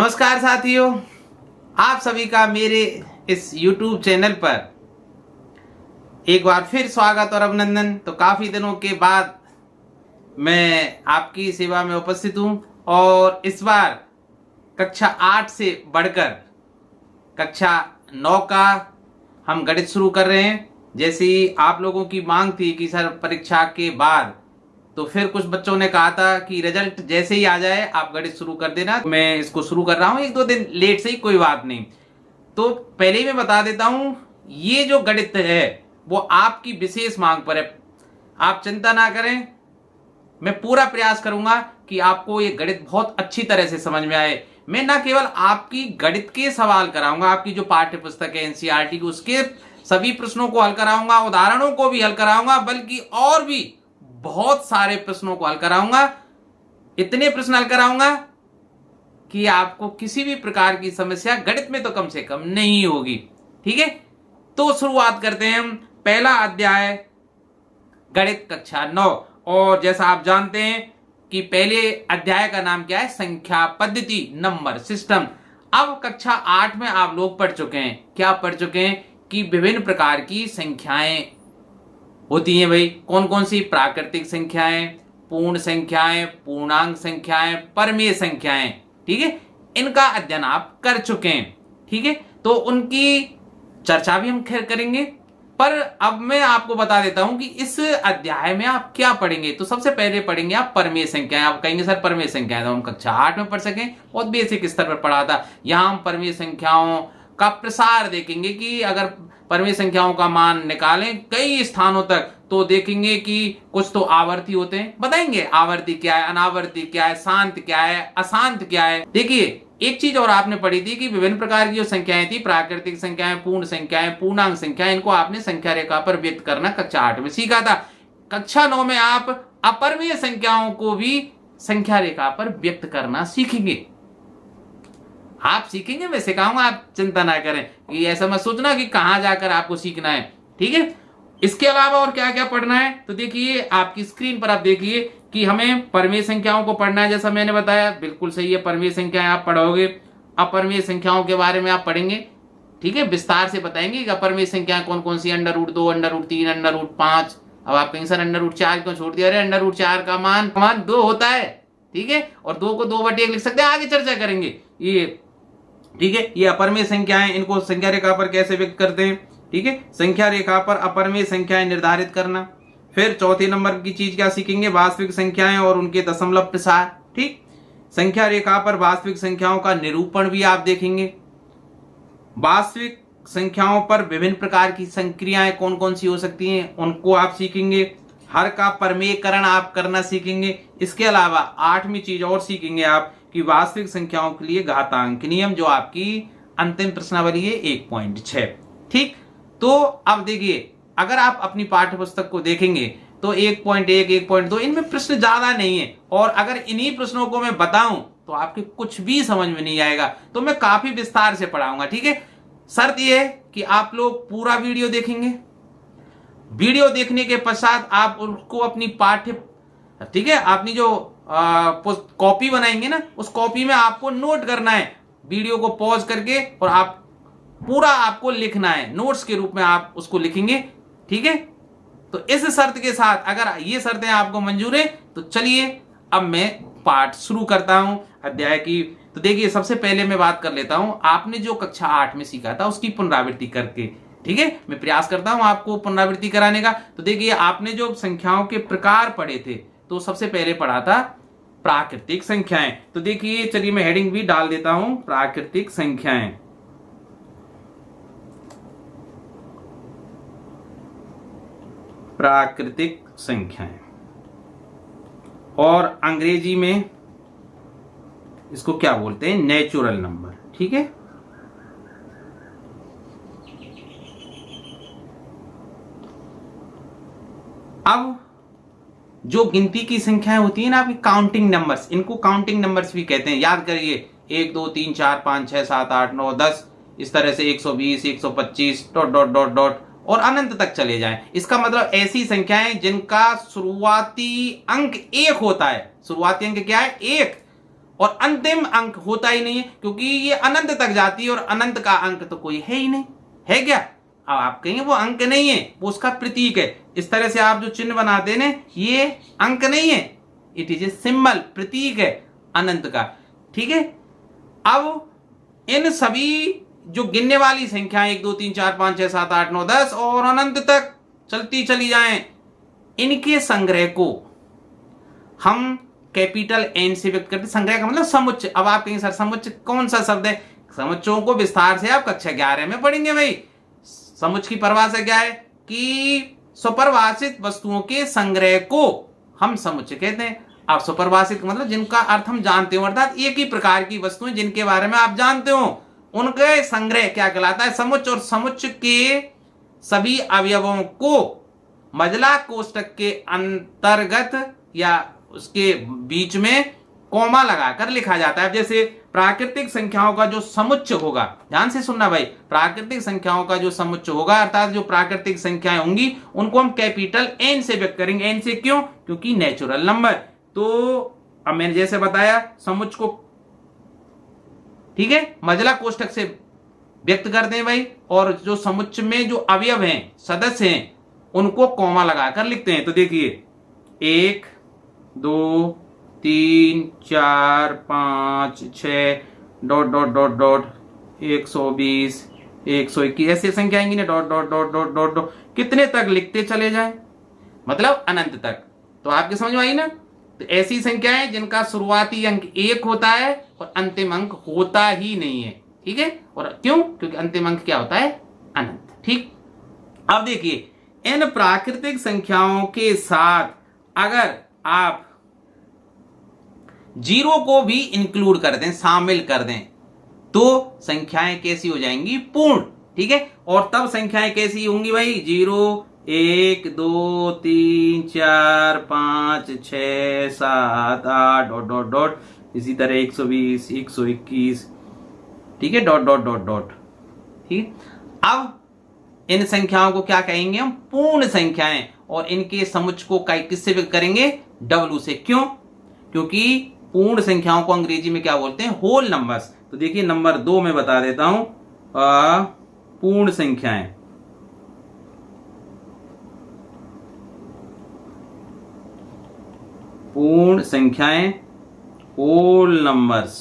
नमस्कार साथियों, आप सभी का मेरे इस YouTube चैनल पर एक बार फिर स्वागत और अभिनंदन। तो काफ़ी दिनों के बाद मैं आपकी सेवा में उपस्थित हूं और इस बार कक्षा 8 से बढ़कर कक्षा 9 का हम गणित शुरू कर रहे हैं। जैसी आप लोगों की मांग थी कि सर परीक्षा के बाद, तो फिर कुछ बच्चों ने कहा था कि रिजल्ट जैसे ही आ जाए आप गणित शुरू कर देना। मैं इसको शुरू कर रहा हूं, 1-2 दिन लेट से ही कोई बात नहीं। तो पहले ही मैं बता देता हूं, ये जो गणित है वो आपकी विशेष मांग पर है। आप चिंता ना करें, मैं पूरा प्रयास करूंगा कि आपको ये गणित बहुत अच्छी तरह से समझ में आए। मैं ना केवल आपकी गणित के सवाल कराऊंगा, आपकी जो पाठ्य पुस्तक है एनसीईआरटी की, उसके सभी प्रश्नों को हल कराऊंगा, उदाहरणों को भी हल कराऊंगा, बल्कि और भी बहुत सारे प्रश्नों को हल कराऊंगा। इतने प्रश्न हल कराऊंगा कि आपको किसी भी प्रकार की समस्या गणित में तो कम से कम नहीं होगी। ठीक है, तो शुरुआत करते हैं हम। पहला अध्याय गणित कक्षा 9। और जैसा आप जानते हैं कि पहले अध्याय का नाम क्या है, संख्या पद्धति, नंबर सिस्टम। अब कक्षा 8 में आप लोग पढ़ चुके हैं, क्या पढ़ चुके हैं कि विभिन्न प्रकार की संख्याएं होती हैं। भाई कौन कौन सी? प्राकृतिक संख्याएं, पूर्ण संख्याएं, पूर्णांक संख्याएं, परमेय संख्याएं। ठीक है, इनका अध्ययन आप कर चुके हैं। ठीक है, तो उनकी चर्चा भी हम खैर करेंगे। पर अब मैं आपको बता देता हूं कि इस अध्याय में आप क्या पढ़ेंगे। तो सबसे पहले पढ़ेंगे आप परमेय संख्याएं। आप कहेंगे सर परमेय संख्याएं तो हम कक्षा 8 में पढ़ सकें, बहुत बेसिक स्तर पर पढ़ा था। यहां हम परमेय संख्याओं का प्रसार देखेंगे कि अगर परमेय संख्याओं का मान निकालें कई स्थानों तक, तो देखेंगे कि कुछ तो आवर्ती होते हैं, बताएंगे आवर्ती क्या है, अनावर्ती क्या है, शांत क्या है, अशांत क्या है। देखिए एक चीज और आपने पढ़ी थी कि विभिन्न प्रकार की जो संख्याएं थी, प्राकृतिक संख्याएं, पूर्ण संख्याएं, पूर्णांक संख्याएं, इनको आपने संख्या रेखा पर व्यक्त करना कक्षा 8 में सीखा था। कक्षा 9 में आप अपरमेय संख्याओं को भी संख्या रेखा पर व्यक्त करना सीखेंगे। आप सीखेंगे, मैं सिखाऊंगा, आप चिंता ना करें कि ऐसा मत सोचना कि कहां जाकर आपको सीखना है। ठीक है, इसके अलावा और क्या क्या पढ़ना है, तो देखिए आपकी स्क्रीन पर आप देखिए कि हमें परमेय संख्याओं को पढ़ना है। जैसा मैंने बताया बिल्कुल सही है, परमेय संख्याएं आप पढ़ोगे। अपरमेय संख्याओं के बारे में आप पढ़ेंगे। ठीक है, विस्तार से बताएंगे कि अपरमेय संख्याएं कौन कौन सी, √2, √3, √5। अब आप कहेंगे सर √4 क्यों छोड़ दिया? अरे √4 का मान 2 होता है। ठीक है, और 2 को 2/1 लिख सकते हैं, आगे चर्चा करेंगे ये। ठीक है, ये अपरमेय संख्याएं, इनको संख्या रेखा पर कैसे व्यक्त करते हैं। ठीक है, संख्या रेखा पर अपरमेय संख्याएं निर्धारित करना। फिर चौथे नंबर की चीज क्या सीखेंगे, वास्तविक संख्याएं और उनके दशमलव प्रसार। ठीक, संख्या रेखा पर वास्तविक संख्याओं का निरूपण भी आप देखेंगे। वास्तविक संख्याओं पर विभिन्न प्रकार की संक्रियाएं कौन कौन सी हो सकती हैं, उनको आप सीखेंगे। हर का परमेयकरण आप करना सीखेंगे। इसके अलावा 8वीं चीज और सीखेंगे आप कि वास्तविक संख्याओं के लिए घातांक नियम, जो आपकी अंतिम प्रश्नावली है 1.6। ठीक, तो अब देखिए अगर आप अपनी पाठ्य पुस्तक को देखेंगे तो 1.1, 1.2 इनमें प्रश्न ज्यादा नहीं है। और अगर इन्हीं प्रश्नों को मैं बताऊं तो आपके कुछ भी समझ में नहीं आएगा, तो मैं काफी विस्तार से पढ़ाऊंगा। ठीक है, शर्त यह है कि आप लोग पूरा वीडियो देखेंगे। वीडियो देखने के पश्चात आप उनको अपनी पाठ्य, ठीक है, अपनी जो कॉपी बनाएंगे ना, उस कॉपी में आपको नोट करना है, वीडियो को पॉज करके, और आप पूरा आपको लिखना है, नोट्स के रूप में आप उसको लिखेंगे। ठीक है, तो इस शर्त के साथ, अगर ये शर्तें आपको मंजूर है तो चलिए अब मैं पाठ शुरू करता हूं अध्याय की। तो देखिए सबसे पहले मैं बात कर लेता हूं, आपने जो कक्षा 8 में सीखा था उसकी पुनरावृत्ति करके। ठीक है, मैं प्रयास करता हूं आपको पुनरावृत्ति कराने का। तो देखिए आपने जो संख्याओं के प्रकार पढ़े थे, तो सबसे पहले पढ़ा था प्राकृतिक संख्याएं। तो देखिए चलिए मैं हेडिंग भी डाल देता हूं, प्राकृतिक संख्याएं। प्राकृतिक संख्याएं, और अंग्रेजी में इसको क्या बोलते हैं, नेचुरल नंबर। ठीक है, अब जो गिनती की संख्याएं होती है ना आपकी, काउंटिंग नंबर्स, इनको काउंटिंग नंबर्स भी कहते हैं। याद करिए 1 2 3 4 5 6 7 8 9 10, इस तरह से 120, 125 डॉट डॉट डॉट डॉट और अनंत तक चले जाएं। इसका मतलब ऐसी संख्याएं जिनका शुरुआती अंक 1 होता है। शुरुआती अंक क्या है? 1, और अंतिम अंक होता ही नहीं है, क्योंकि ये अनंत तक जाती है और अनंत का अंक तो कोई है ही नहीं, है क्या? अब आप कहेंगे वो अंक नहीं है, वो उसका प्रतीक है। इस तरह से आप जो चिन्ह बनाते हैं ना, ये अंक नहीं है, इट इज ए सिंबल, प्रतीक है अनंत का। ठीक है, अब इन सभी जो गिनने वाली संख्याएं 1 2 3 4 5 6 7 8 9 10 और अनंत तक चलती चली जाएं, इनके संग्रह को हम कैपिटल एन से व्यक्त करते। संग्रह का मतलब समुच्चय। अब आप कहेंगे सर समुच्चय कौन सा शब्द है? समुच्चयों को विस्तार से आप कक्षा 11 में पढ़ेंगे भाई। समुच्चय की परिभाषा क्या है कि सुपरिभाषित वस्तुओं के संग्रह को हम समुच्चय कहते हैं। आप सुपरिभाषित मतलब जिनका अर्थ हम जानते हो, अर्थात एक ही प्रकार की वस्तुएं जिनके बारे में आप जानते हो, उनके संग्रह क्या कहलाता है? समुच्चय। और समुच्चय के सभी अवयवों को मजला कोष्ठक के अंतर्गत या उसके बीच में कॉमा लगाकर लिखा जाता है। जैसे प्राकृतिक संख्याओं का जो समुच्चय होगा, ध्यान से सुनना भाई, प्राकृतिक संख्याओं का जो समुच्चय होगा अर्थात जो प्राकृतिक संख्याएं होंगी उनको हम कैपिटल एन से व्यक्त करेंगे। एन से क्यों? क्योंकि नेचुरल नंबर। तो अब मैंने जैसे बताया समुच्चय को, ठीक है, मजला कोष्ठक से व्यक्त करते हैं भाई, और जो समुच्चय में जो अवयव हैं, सदस्य हैं, उनको कॉमा लगाकर लिखते हैं। तो देखिए 1 2 3 4 5 6 डॉट डॉट डॉट डॉट 120 121 ऐसी संख्या आएंगी ना, dot dot dot dot dot dot, कितने तक लिखते चले जाएं, मतलब अनंत तक। तो आपके समझ में आई ना? तो ऐसी संख्याएं जिनका शुरुआती अंक 1 होता है और अंतिम अंक होता ही नहीं है। ठीक है, और क्यों? क्योंकि अंतिम अंक क्या होता है? अनंत। ठीक, अब देखिए इन प्राकृतिक संख्याओं के साथ अगर आप जीरो को भी इंक्लूड कर दें, शामिल कर दें, तो संख्याएं कैसी हो जाएंगी? पूर्ण। ठीक है, और तब संख्याएं कैसी होंगी भाई? 0 1 2 3 4 5 6 7 8 डॉट डॉट डॉट, इसी तरह 120 121, ठीक है, डॉट डॉट डॉट डॉट। ठीक, अब इन संख्याओं को क्या कहेंगे हम? पूर्ण संख्याएं। और इनके समुच्चय को किससे व्यक्त करेंगे? W से। क्यों? क्योंकि पूर्ण संख्याओं को अंग्रेजी में क्या बोलते हैं? Whole numbers. तो देखिए नंबर 2 में बता देता हूं, पूर्ण संख्याएं। पूर्ण संख्याएं, होल नंबर्स।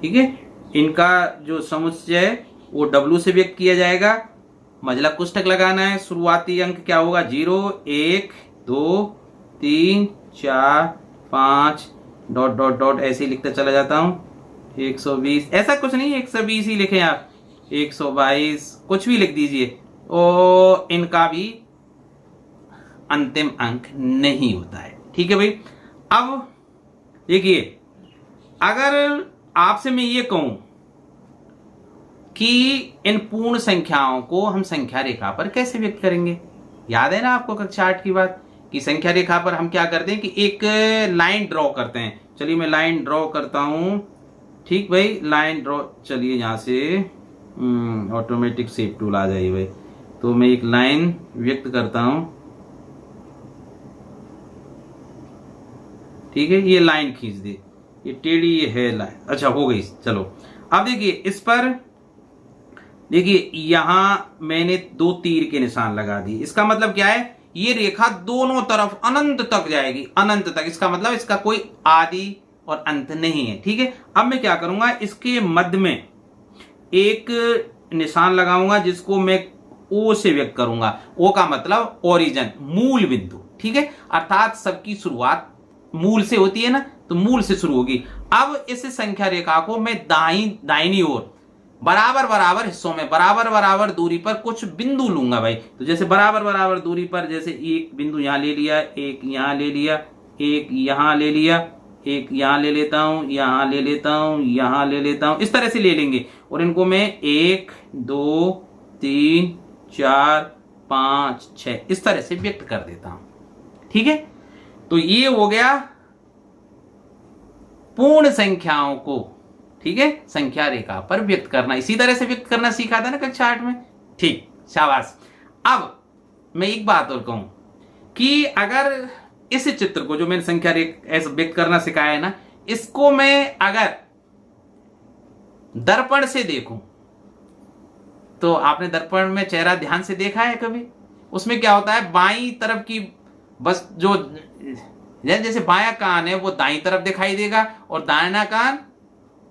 ठीक है, इनका जो समुच्चय है वो W से व्यक्त किया जाएगा। मजला कोष्ठक लगाना है, शुरुआती अंक क्या होगा? 0 1 2 3 4 5 डॉट डॉट डॉट, ऐसे ही लिखता चला जाता हूं। 120 ऐसा कुछ नहीं, 120 ही लिखें आप, 122 कुछ भी लिख दीजिए। और इनका भी अंतिम अंक नहीं होता है। ठीक है भाई, अब देखिए अगर आपसे मैं ये कहूं कि इन पूर्ण संख्याओं को हम संख्या रेखा पर कैसे व्यक्त करेंगे? याद है ना आपको कक्षा 8 की बात कि संख्या रेखा पर हम क्या करते हैं कि एक लाइन ड्रॉ करते हैं। चलिए मैं लाइन ड्रॉ करता हूं। ठीक भाई, लाइन ड्रॉ, चलिए यहां से ऑटोमेटिक शेप टूल आ जाइए भाई। तो मैं एक लाइन व्यक्त करता हूं। ठीक है, ये लाइन खींच दी, ये टेढ़ी ये है लाइन, अच्छा हो गई। चलो अब देखिए इस पर, देखिए यहां मैंने 2 तीर के निशान लगा दिए। इसका मतलब क्या है? ये रेखा दोनों तरफ अनंत तक जाएगी, अनंत तक। इसका मतलब इसका कोई आदि और अंत नहीं है। ठीक है, अब मैं क्या करूंगा, इसके मध्य में एक निशान लगाऊंगा जिसको मैं O से व्यक्त करूंगा। O का मतलब ओरिजिन, मूल बिंदु। ठीक है, अर्थात सबकी शुरुआत मूल से होती है ना, तो मूल से शुरू होगी। अब इस संख्या रेखा को मैं दाहिनी ओर बराबर बराबर हिस्सों में बराबर बराबर दूरी पर कुछ बिंदु लूंगा भाई। तो जैसे बराबर बराबर दूरी पर, जैसे एक बिंदु यहां ले लिया, एक यहां ले लिया, एक यहां ले लिया, एक यहां ले लेता हूं, यहां ले लेता हूं, यहां ले लेता हूं, इस तरह से ले लेंगे। और इनको मैं 1 2 3 4 5 6 इस तरह से व्यक्त कर देता हूं। ठीक है, तो ये हो गया पूर्ण संख्याओं को, ठीक है, संख्या रेखा पर व्यक्त करना। इसी तरह से व्यक्त करना सीखा था ना कक्षा 8 में। ठीक, शाबाश। अब मैं एक बात और कहूं कि अगर इस चित्र को, जो मैंने संख्या ऐसा व्यक्त करना सिखाया है ना, इसको मैं अगर दर्पण से देखूं, तो आपने दर्पण में चेहरा ध्यान से देखा है कभी? उसमें क्या होता है, बाईं तरफ की बस जो जैसे बायां कान है वो दाईं तरफ दिखाई देगा और दाहिना कान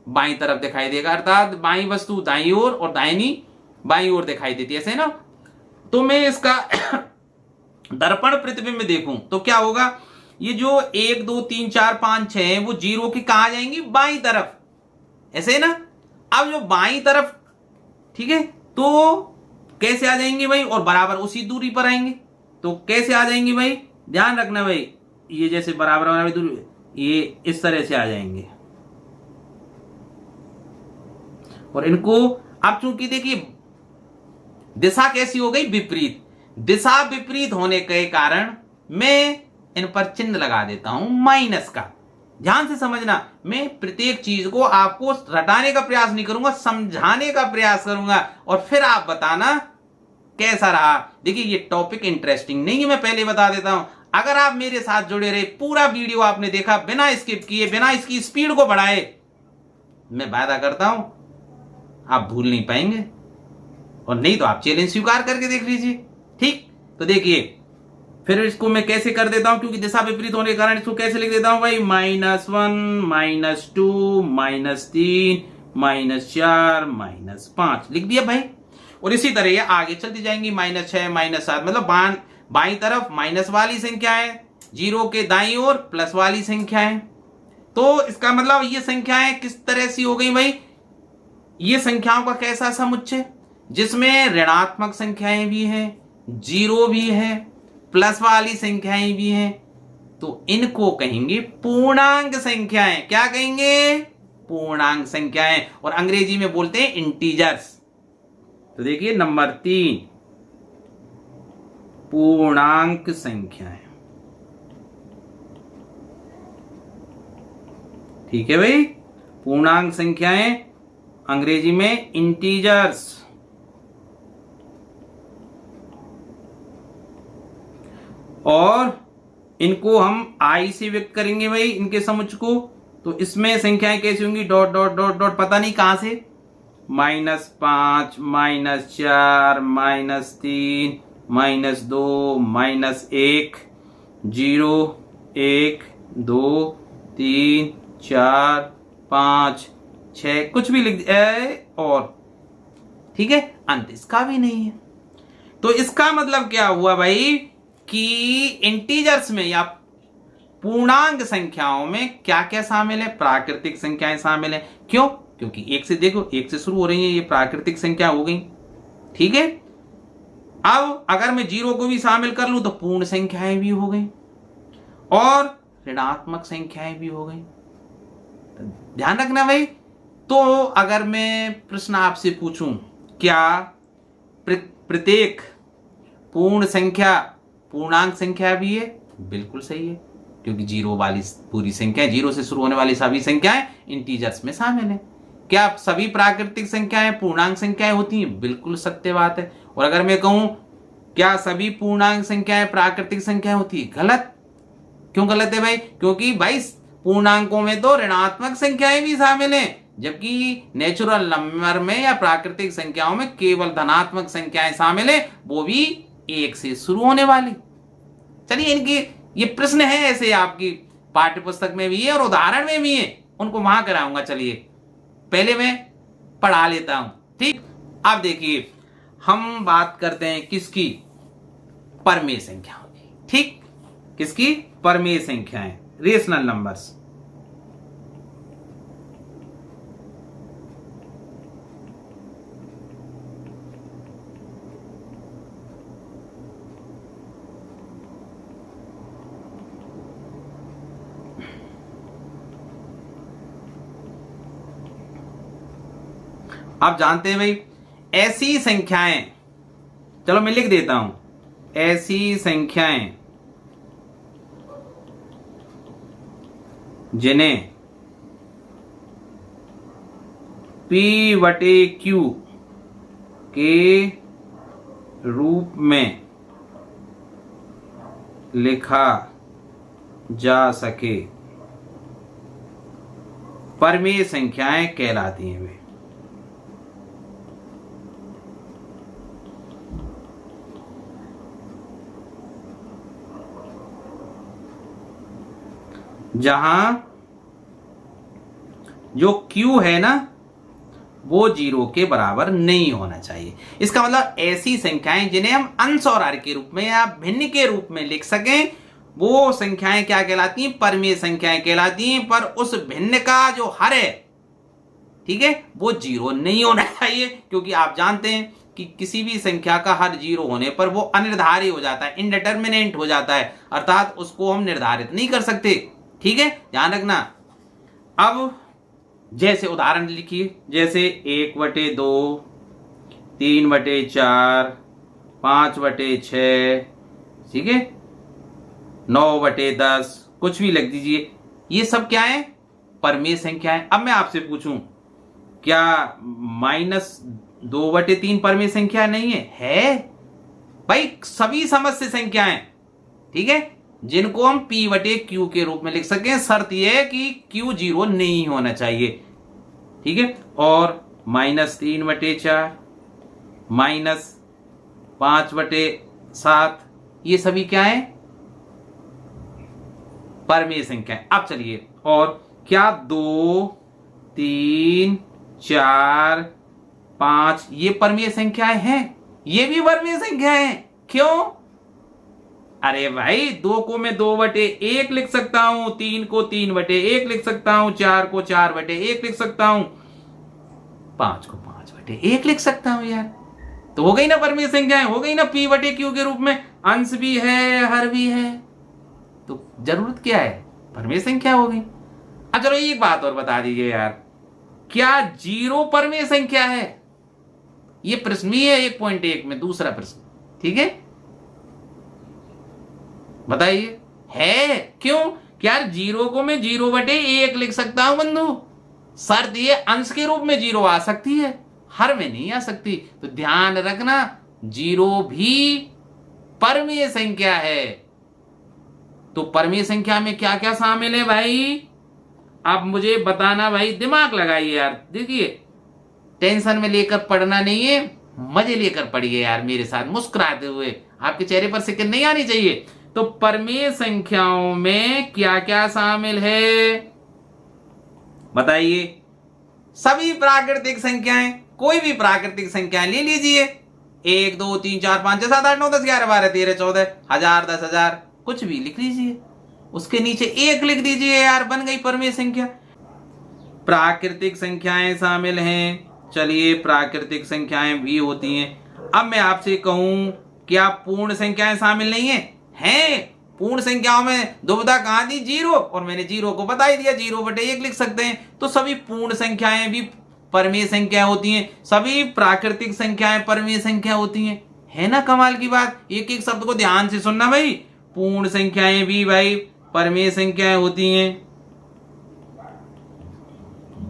बाईं तरफ दिखाई देगा, अर्थात बाईं वस्तु दाईं ओर और दाहिनी बाईं ओर दिखाई देती है, ऐसे ना। तो मैं इसका दर्पण प्रतिबिंब देखूं तो क्या होगा, ये जो 1 2 3 4 5 6 है वो जीरो की कहां जाएंगी, बाईं तरफ, ऐसे ना। अब जो बाईं तरफ, ठीक है, तो कैसे आ जाएंगे भाई, और बराबर उसी दूरी पर आएंगे, तो कैसे आ जाएंगे भाई, ध्यान रखना भाई, ये जैसे बराबर बराबर दूरी, ये इस तरह से आ जाएंगे। और इनको अब चूंकि देखिए दिशा कैसी हो गई, विपरीत, दिशा विपरीत होने के कारण मैं इन पर चिन्ह लगा देता हूं माइनस का। ध्यान से समझना, मैं प्रत्येक चीज को आपको रटाने का प्रयास नहीं करूंगा, समझाने का प्रयास करूंगा और फिर आप बताना कैसा रहा। देखिए ये टॉपिक इंटरेस्टिंग नहीं है, मैं पहले बता देता हूं। अगर आप मेरे साथ जुड़े रहे, पूरा वीडियो आपने देखा बिना स्किप किए, बिना इसकी स्पीड को बढ़ाए, मैं वादा करता हूं आप भूल नहीं पाएंगे, और नहीं तो आप चैलेंज स्वीकार करके देख लीजिए। ठीक, तो देखिए फिर इसको मैं कैसे कर देता हूं, क्योंकि दिशा विपरीत होने के कारण इसको कैसे लिख देता हूं भाई, -1 -2 -3 -4 -5 लिख दिया भाई। और इसी तरह ये आगे चलती जाएंगी, -6 -7, मतलब बाईं तरफ माइनस वाली संख्याएं, जीरो के दाईं ओर प्लस वाली संख्याएं। तो इसका मतलब ये संख्याएं किस तरह से हो गई भाई, ये संख्याओं का कैसा समुच्चय, जिसमें ऋणात्मक संख्याएं भी हैं, जीरो भी है, प्लस वाली संख्याएं भी हैं, तो इनको कहेंगे पूर्णांक संख्याएं। क्या कहेंगे, पूर्णांक संख्याएं, और अंग्रेजी में बोलते हैं इंटीजर्स। तो देखिए नंबर 3, पूर्णांक संख्याएं। ठीक है भाई, पूर्णांक संख्याएं अंग्रेजी में इंटीजर्स। और इनको हम आई से व्यक्त करेंगे भाई, इनके समुच्चय को। तो इसमें संख्याएं कैसी होंगी, डॉट डॉट डॉट डॉट, पता नहीं कहां से, -5 -4 -3 -2 -1 0 1 2 3 4 5 6, कुछ भी लिख और ठीक है, अंत इसका भी नहीं है। तो इसका मतलब क्या हुआ भाई कि इंटीजर्स में या पूर्णांक संख्याओं में क्या क्या शामिल है, प्राकृतिक संख्याएं शामिल है। क्यों, क्योंकि एक से देखो, एक से शुरू हो रही है, ये प्राकृतिक संख्या हो गई। ठीक है, अब अगर मैं जीरो को भी शामिल कर लूं तो पूर्ण संख्याएं भी हो गई और ऋणात्मक संख्याएं भी हो गई। ध्यान रखना भाई। तो अगर मैं प्रश्न आपसे पूछूं, क्या प्रत्येक पूर्ण संख्या पूर्णांक संख्या भी है? बिल्कुल सही है, क्योंकि जीरो वाली पूरी संख्या, जीरो से शुरू होने वाली सभी संख्याएं इंटीजर्स में शामिल है। क्या सभी प्राकृतिक संख्याएं पूर्णांक संख्याएं होती हैं? बिल्कुल सत्य बात है। और अगर मैं कहूं क्या सभी पूर्णांक संख्याएं प्राकृतिक संख्याएं होती है? गलत। क्यों गलत है भाई? क्योंकि भाई पूर्णांकों में तो ऋणात्मक संख्याएं भी शामिल हैं, जबकि नेचुरल नंबर में या प्राकृतिक संख्याओं में केवल धनात्मक संख्याएं शामिल है, वो भी 1 से शुरू होने वाली। चलिए, इनकी ये प्रश्न है ऐसे आपकी पाठ्य पुस्तक में भी है और उदाहरण में भी है, उनको वहां कराऊंगा। चलिए पहले मैं पढ़ा लेता हूं। ठीक, अब देखिए हम बात करते हैं किसकी, परमेय संख्याओं की। ठीक, किसकी, परमेय संख्याएं, रेशनल नंबर्स। आप जानते हैं भाई, ऐसी संख्याएं, चलो मैं लिख देता हूं, ऐसी संख्याएं जिन्हें P/Q के रूप में लिखा जा सके परमेय संख्याएं कहलाती हैं वे। जहां जो Q है ना वो 0 के बराबर नहीं होना चाहिए। इसका मतलब ऐसी संख्याएं जिन्हें हम अंश और हर के रूप में या भिन्न के रूप में लिख सकें वो संख्याएं क्या कहलाती हैं? परमेय संख्याएं कहलाती हैं। पर उस भिन्न का जो हर है, ठीक है, वो 0 नहीं होना चाहिए, क्योंकि आप जानते हैं कि किसी भी संख्या का हर 0 होने पर वो अनिर्धारित हो जाता है, इनडिटर्मिनेट हो जाता है, अर्थात उसको हम निर्धारित नहीं कर सकते। ठीक है, ध्यान रखना। अब जैसे उदाहरण लिखिए, जैसे 1/2, 3/4, 5/6, ठीक है, 9/10, कुछ भी लिख दीजिए। ये सब क्या है? परमेय संख्याएं। अब मैं आपसे पूछूं, क्या -2/3 परमेय संख्या नहीं है? है भाई, सभी समस्य संख्याएं, ठीक है, जिनको हम P/Q के रूप में लिख सकें। शर्त यह है कि Q 0 नहीं होना चाहिए। ठीक है, और -3/4, -5/7, ये सभी क्या है? परमेय संख्याएं। अब चलिए, और क्या 2, 3, 4, 5 ये परमेय संख्याएं हैं? ये भी परमेय संख्याएं हैं। क्यों? अरे भाई, 2 को मैं 2/1 लिख सकता हूं, 3 को 3/1 लिख सकता हूं, 4 को 4/1 लिख सकता हूं, 5 को 5/1 लिख सकता हूं यार। तो हो गई ना परमेय संख्याएं, हो गई ना P/Q के रूप में। अंश भी है, हर भी है, तो जरूरत क्या है? परमेय संख्या हो गई। अब चलो एक बात और बता दीजिए यार, क्या 0 परमेय संख्या है? ये प्रश्न भी है 1.1 में, दूसरा प्रश्न। ठीक है, बताइए, है? क्यों? क्या 0 को मैं 0/1 लिख सकता हूं बंधु। शर्त ये अंश के रूप में 0 आ सकती है, हर में नहीं आ सकती। तो ध्यान रखना, 0 भी परमेय संख्या है। तो परमेय संख्या में क्या क्या शामिल है भाई? आप मुझे बताना भाई, दिमाग लगाइए यार। देखिए, टेंशन में लेकर पढ़ना नहीं है, मजे लेकर पढ़िए यार मेरे साथ, मुस्कुराते हुए। आपके चेहरे पर सिकन नहीं आनी चाहिए। तो परमेय संख्याओं में क्या क्या शामिल है बताइए? सभी प्राकृतिक संख्याएं, कोई भी प्राकृतिक संख्याएं ले लीजिए। 1, 2, 3, 4, 5, 6, 7, 8, 9, 10, 11, 12, 13, 14, 1000, 10,000, कुछ भी लिख लीजिए। उसके नीचे 1 लिख दीजिए यार, बन गई परमेय संख्या। प्राकृतिक संख्याएं शामिल हैं। चलिए, प्राकृतिक संख्याएं भी होती हैं। अब मैं आपसे कहूं, क्या पूर्ण संख्याएं शामिल नहीं है? हैं। पूर्ण संख्याओं में दुविधा कहां दी? 0, और मैंने 0 को बता ही दिया, 0/1 लिख सकते हैं। तो सभी पूर्ण संख्याएं भी परमेय संख्या होती हैं, सभी प्राकृतिक संख्याएं परमेय संख्या होती हैं। है ना कमाल की बात? एक एक शब्द को ध्यान से सुनना भाई। पूर्ण संख्याएं भी भाई परमेय संख्याएं होती हैं,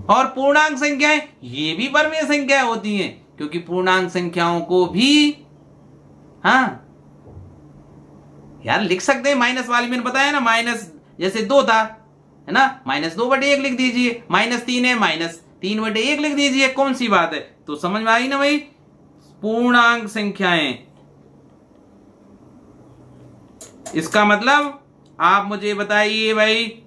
और पूर्णांक संख्याएं ये भी परमेय संख्याएं होती हैं, क्योंकि पूर्णांक संख्याओं को भी हाँ यार लिख सकते हैं। माइनस वाली मैंने बताया ना, माइनस जैसे 2 था, है ना, -2/1 लिख दीजिए। -3 है, -3/1 लिख दीजिए। कौन सी बात है? तो समझ में आई ना भाई? पूर्णांक संख्याएं, इसका मतलब आप मुझे बताइए भाई,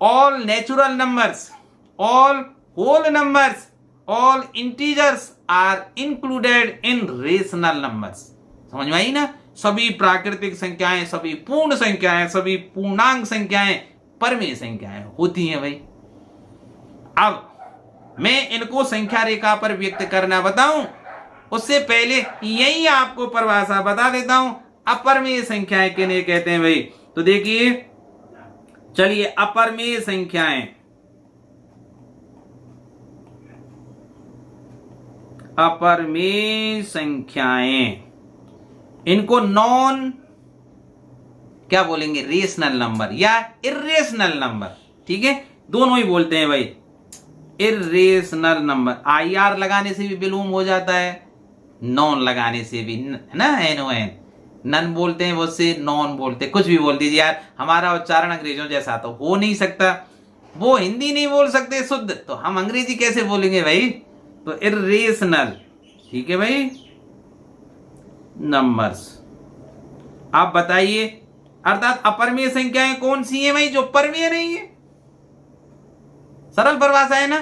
all natural numbers, all whole numbers, all integers are included in rational numbers. समझ में आई ना? सभी प्राकृतिक संख्याएं, सभी पूर्ण संख्याएं, सभी पूर्णांक संख्याएं परमेय संख्याएं होती हैं भाई। अब मैं इनको संख्या रेखा पर व्यक्त करना बताऊं, उससे पहले यही आपको परिभाषा बता देता हूं। अपरमेय संख्याएं किन्हें कहते हैं भाई? तो देखिए, चलिए, अपरमेय संख्याएं, अपरमेय संख्याएं, इनको नॉन क्या बोलेंगे? रेशनल नंबर या इर्रेशनल नंबर। ठीक है, दोनों ही बोलते हैं भाई। इर्रेशनल नंबर, IR लगाने से भी विलोम हो जाता है, नॉन लगाने से भी, है ना, NON। नन बोलते हैं, वो से नॉन बोलते हैं, कुछ भी बोल दीजिए यार, हमारा उच्चारण अंग्रेजों जैसा तो हो नहीं सकता। वो हिंदी नहीं बोल सकते शुद्ध, तो हम अंग्रेजी कैसे बोलेंगे भाई? तो इर्रेशनल, ठीक है भाई, नंबर्स। आप बताइए, अर्थात अपरमेय संख्याएं कौन सी हैं भाई जो परमेय नहीं है? सरल परिभाषा है ना।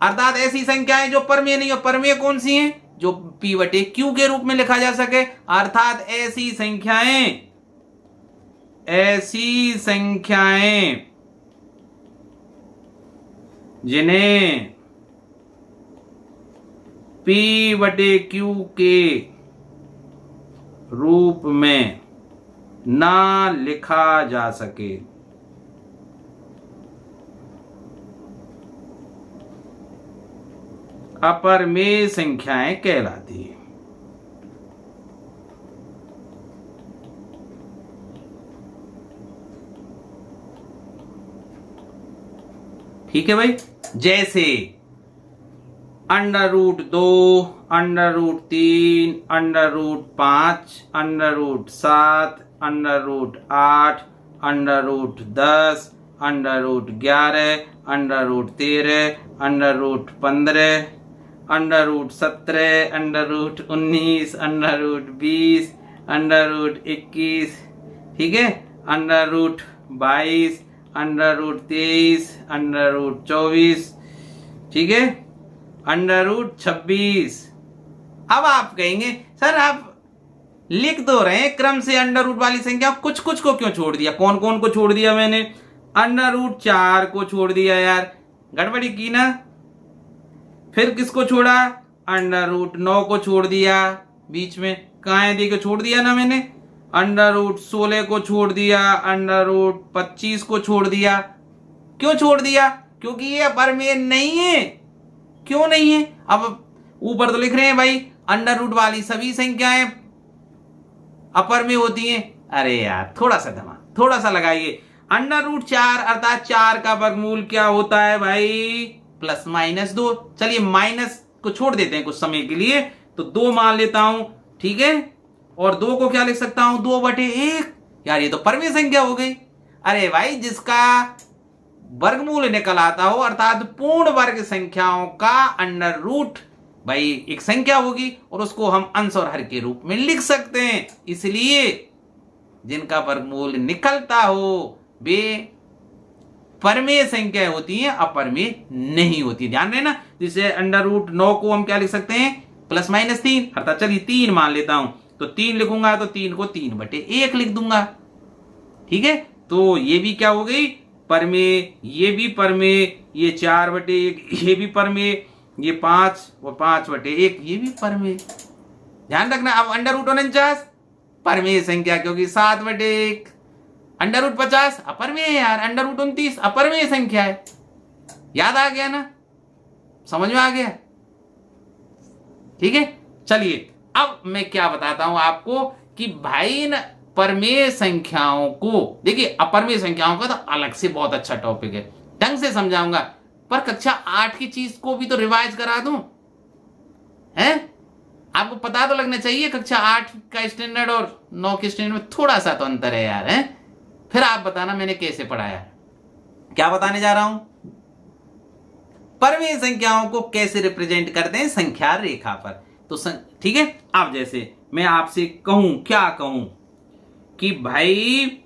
अर्थात ऐसी संख्याएं जो परमेय नहीं है। परमेय कौन सी हैं? जो P बटे Q के रूप में लिखा जा सके। अर्थात ऐसी संख्याएं जिन्हें P बटे Q के रूप में ना लिखा जा सके, अपरमेय संख्याएं कहलाती है। ठीक है भाई। जैसे √2, √3, √5, √7, √8, √10, √11, √13, √15, √17, √19, √20, √21, ठीक है, √22, √23, √24, ठीक है, √26। अब आप कहेंगे सर आप लिख दो रहे हैं क्रम से अंडर रूट वाली संख्या, कुछ कुछ को क्यों छोड़ दिया? कौन कौन को छोड़ दिया मैंने? √4 को छोड़ दिया यार, गड़बड़ी की ना। फिर किसको छोड़ा? √9 को छोड़ दिया, बीच में कहाँ है देखो, छोड़ दिया ना मैंने। √16 को छोड़ दिया, √25 को छोड़ दिया। क्यों छोड़ दिया? क्योंकि ये अपरमेय नहीं है। क्यों नहीं है? अब ऊपर तो लिख रहे हैं भाई अंडर रूट वाली सभी संख्याएं अपरमेय होती हैं। अरे यार थोड़ा सा दिमाग थोड़ा सा लगाइए। √4 अर्थात 4 का वर्गमूल क्या होता है भाई? +-2। चलिए माइनस को छोड़ देते हैं कुछ समय के लिए, तो 2 मान लेता हूं, ठीक है। और 2 को क्या लिख सकता हूं? 2/1। यार ये तो परमेय संख्या हो गई। अरे भाई जिसका वर्गमूल निकल आता हो, अर्थात पूर्ण वर्ग संख्याओं का अंडर रूट भाई एक संख्या होगी और उसको हम अंश और हर के रूप में लिख सकते हैं। इसलिए जिनका वर्गमूल निकलता हो वे परमेय संख्याएं होती हैं, अपरमेय नहीं होती। ध्यान रहे ना। जैसे √9 को हम क्या लिख सकते हैं? +-3, अर्थात चलिए 3 मान लेता हूं, तो 3 लिखूंगा तो 3 को 3/1 लिख दूंगा, ठीक है। तो ये भी क्या हो गई? परमेय। ये भी परमेय, ये 4/1, ये भी परमेय, ये 5 और 5/1 ये भी परमेय। ध्यान रखना। अब √49 परमेय संख्या, क्योंकि 7/1। √50 अपरमेय यार। √29 अपरमेय संख्या है। याद आ गया ना? समझ में आ गया? ठीक है। चलिए अब मैं क्या बताता हूं आपको कि भाई न परमेय संख्याओं को देखिए, अपरमेय संख्याओं का तो अलग से बहुत अच्छा टॉपिक है, ढंग से समझाऊंगा। पर कक्षा 8 की चीज को भी तो रिवाइज करा दूं, हैं? आपको पता तो लगना चाहिए कक्षा 8 का स्टैंडर्ड और 9 के स्टैंडर्ड में थोड़ा सा तो अंतर है यार, हैं? फिर आप बताना मैंने कैसे पढ़ाया। क्या बताने जा रहा हूं? परमेय संख्याओं को कैसे रिप्रेजेंट करते हैं संख्या रेखा पर। तो ठीक है। अब जैसे मैं आपसे कहूं, क्या कहूं कि भाई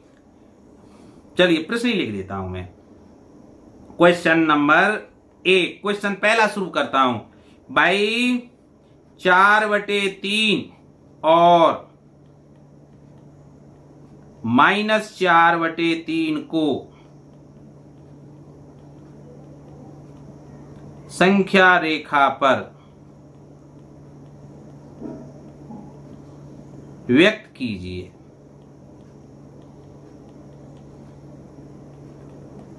चलिए प्रश्न ही लिख देता हूं मैं। क्वेश्चन नंबर 1, क्वेश्चन पहला शुरू करता हूं भाई। 4/3 और -4/3 को संख्या रेखा पर व्यक्त कीजिए।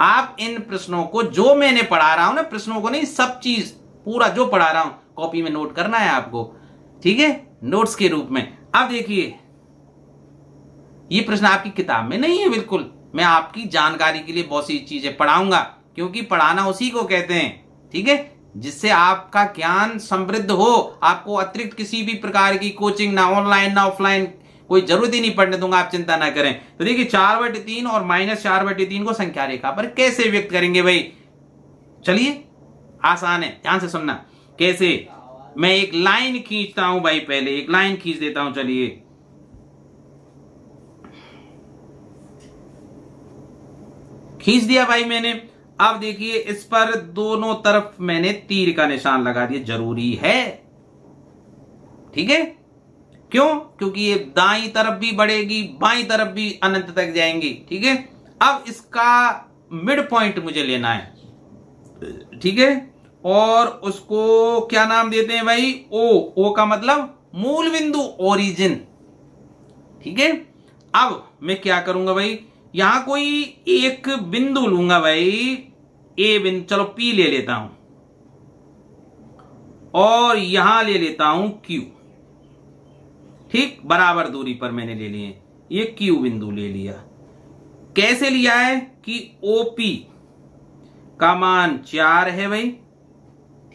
आप इन प्रश्नों को जो मैंने पढ़ा रहा हूं ना, प्रश्नों को नहीं, सब चीज पूरा जो पढ़ा रहा हूं कॉपी में नोट करना है आपको, ठीक है, नोट्स के रूप में। अब देखिए ये प्रश्न आपकी किताब में नहीं है, बिल्कुल मैं आपकी जानकारी के लिए बहुत सी चीजें पढ़ाऊंगा, क्योंकि पढ़ाना उसी को कहते हैं, ठीक है, जिससे आपका ज्ञान समृद्ध हो। आपको अतिरिक्त किसी भी प्रकार की कोचिंग, ना ऑनलाइन ना ऑफलाइन कोई जरूरत ही नहीं पढ़ने दूंगा, आप चिंता ना करें। तो देखिए 4/3 और -4/3 को संख्या रेखा पर कैसे व्यक्त करेंगे भाई, चलिए आसान है, ध्यान से सुनना। कैसे, मैं एक लाइन खींचता हूं भाई, पहले एक लाइन खींच देता हूं, चलिए खींच दिया भाई मैंने। अब देखिए इस पर दोनों तरफ मैंने तीर का निशान लगा दिया, जरूरी है, ठीक है। क्यों? क्योंकि ये दाईं तरफ भी बढ़ेगी, बाईं तरफ भी अनंत तक जाएंगी, ठीक है। अब इसका मिड पॉइंट मुझे लेना है, ठीक है, और उसको क्या नाम देते हैं भाई, ओ का मतलब मूल बिंदु, ओरिजिन, ठीक है। अब मैं क्या करूंगा भाई, यहां कोई एक बिंदु लूंगा भाई, ए बिंदु, चलो पी ले लेता हूं, और यहां ले लेता हूं क्यू, ठीक, बराबर दूरी पर मैंने ले लिए, ये क्यू बिंदु ले लिया। कैसे लिया है कि ओपी का मान 4 है भाई,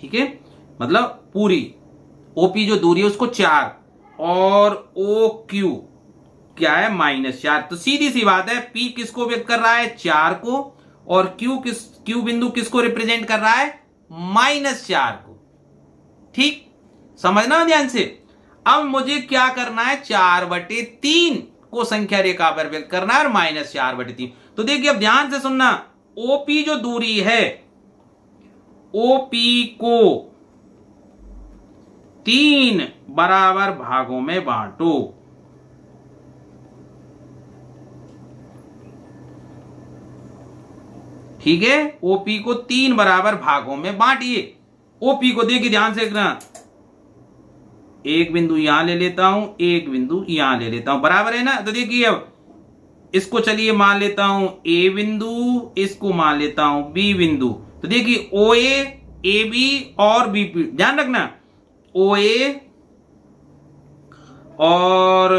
ठीक है, मतलब पूरी ओपी जो दूरी है उसको 4, और ओ क्यू क्या है, -4। तो सीधी सी बात है, पी किसको व्यक्त कर रहा है, 4 को, और क्यू बिंदु किसको रिप्रेजेंट कर रहा है, -4 को, ठीक, समझना ध्यान से। अब मुझे क्या करना है, 4/3 को संख्या रेखा पर व्यक्त करना है, और -4/3। तो देखिए अब ध्यान से सुनना, ओपी जो दूरी है, ओपी को 3 बराबर भागों में बांटो, ठीक है, ओपी को 3 बराबर भागों में बांटिए। ओपी को देखिए ध्यान से देखना, एक बिंदु यहां ले लेता हूं, एक बिंदु यहां ले लेता हूं, बराबर है ना। तो देखिए अब इसको चलिए मान लेता हूं ए बिंदु, इसको मान लेता हूं बी बिंदु। तो देखिए ओ ए बी और बी पी, ध्यान रखना, ओ ए और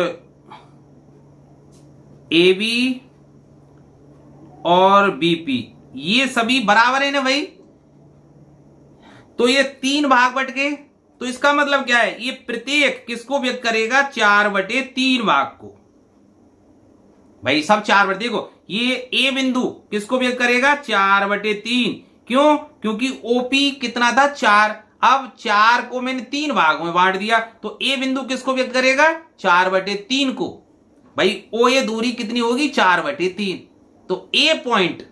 ए बी और बीपी, ये सभी बराबर है ना भाई। तो ये 3 भाग बट गए, तो इसका मतलब क्या है, ये प्रत्येक किसको व्यक्त करेगा, 4/3 भाग को भाई, सब 4/, देखो ये ए बिंदु किसको व्यक्त करेगा, 4/3। क्यों? क्योंकि ओपी कितना था, 4, अब 4 को मैंने 3 भागों में बांट दिया, तो ए बिंदु किसको व्यक्त करेगा, 4/3 को भाई। ओ ए दूरी कितनी होगी, 4/3। तो ए पॉइंट,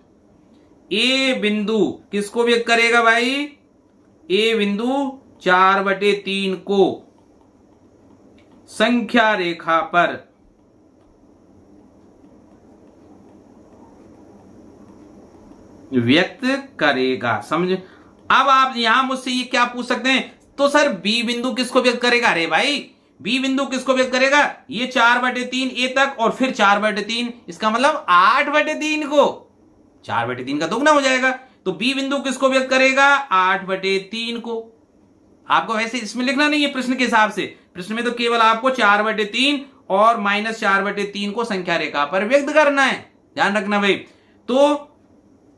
ए बिंदु किसको व्यक्त करेगा भाई, ए बिंदु 4/3 को संख्या रेखा पर व्यक्त करेगा, समझ। अब आप यहां मुझसे ये क्या पूछ सकते हैं, तो सर बी बिंदु किसको व्यक्त करेगा, अरे भाई बी बिंदु किसको व्यक्त करेगा, ये 4/3 ए तक, और फिर 4/3, इसका मतलब 8/3 को, 4/3 का दोगुना हो जाएगा। तो बी बिंदु किसको व्यक्त करेगा, 8/3 को। आपको वैसे इसमें लिखना नहीं है प्रश्न के हिसाब से, प्रश्न में तो केवल आपको 4/3 और -4/3 को संख्या रेखा पर व्यक्त करना है, ध्यान रखना भाई। तो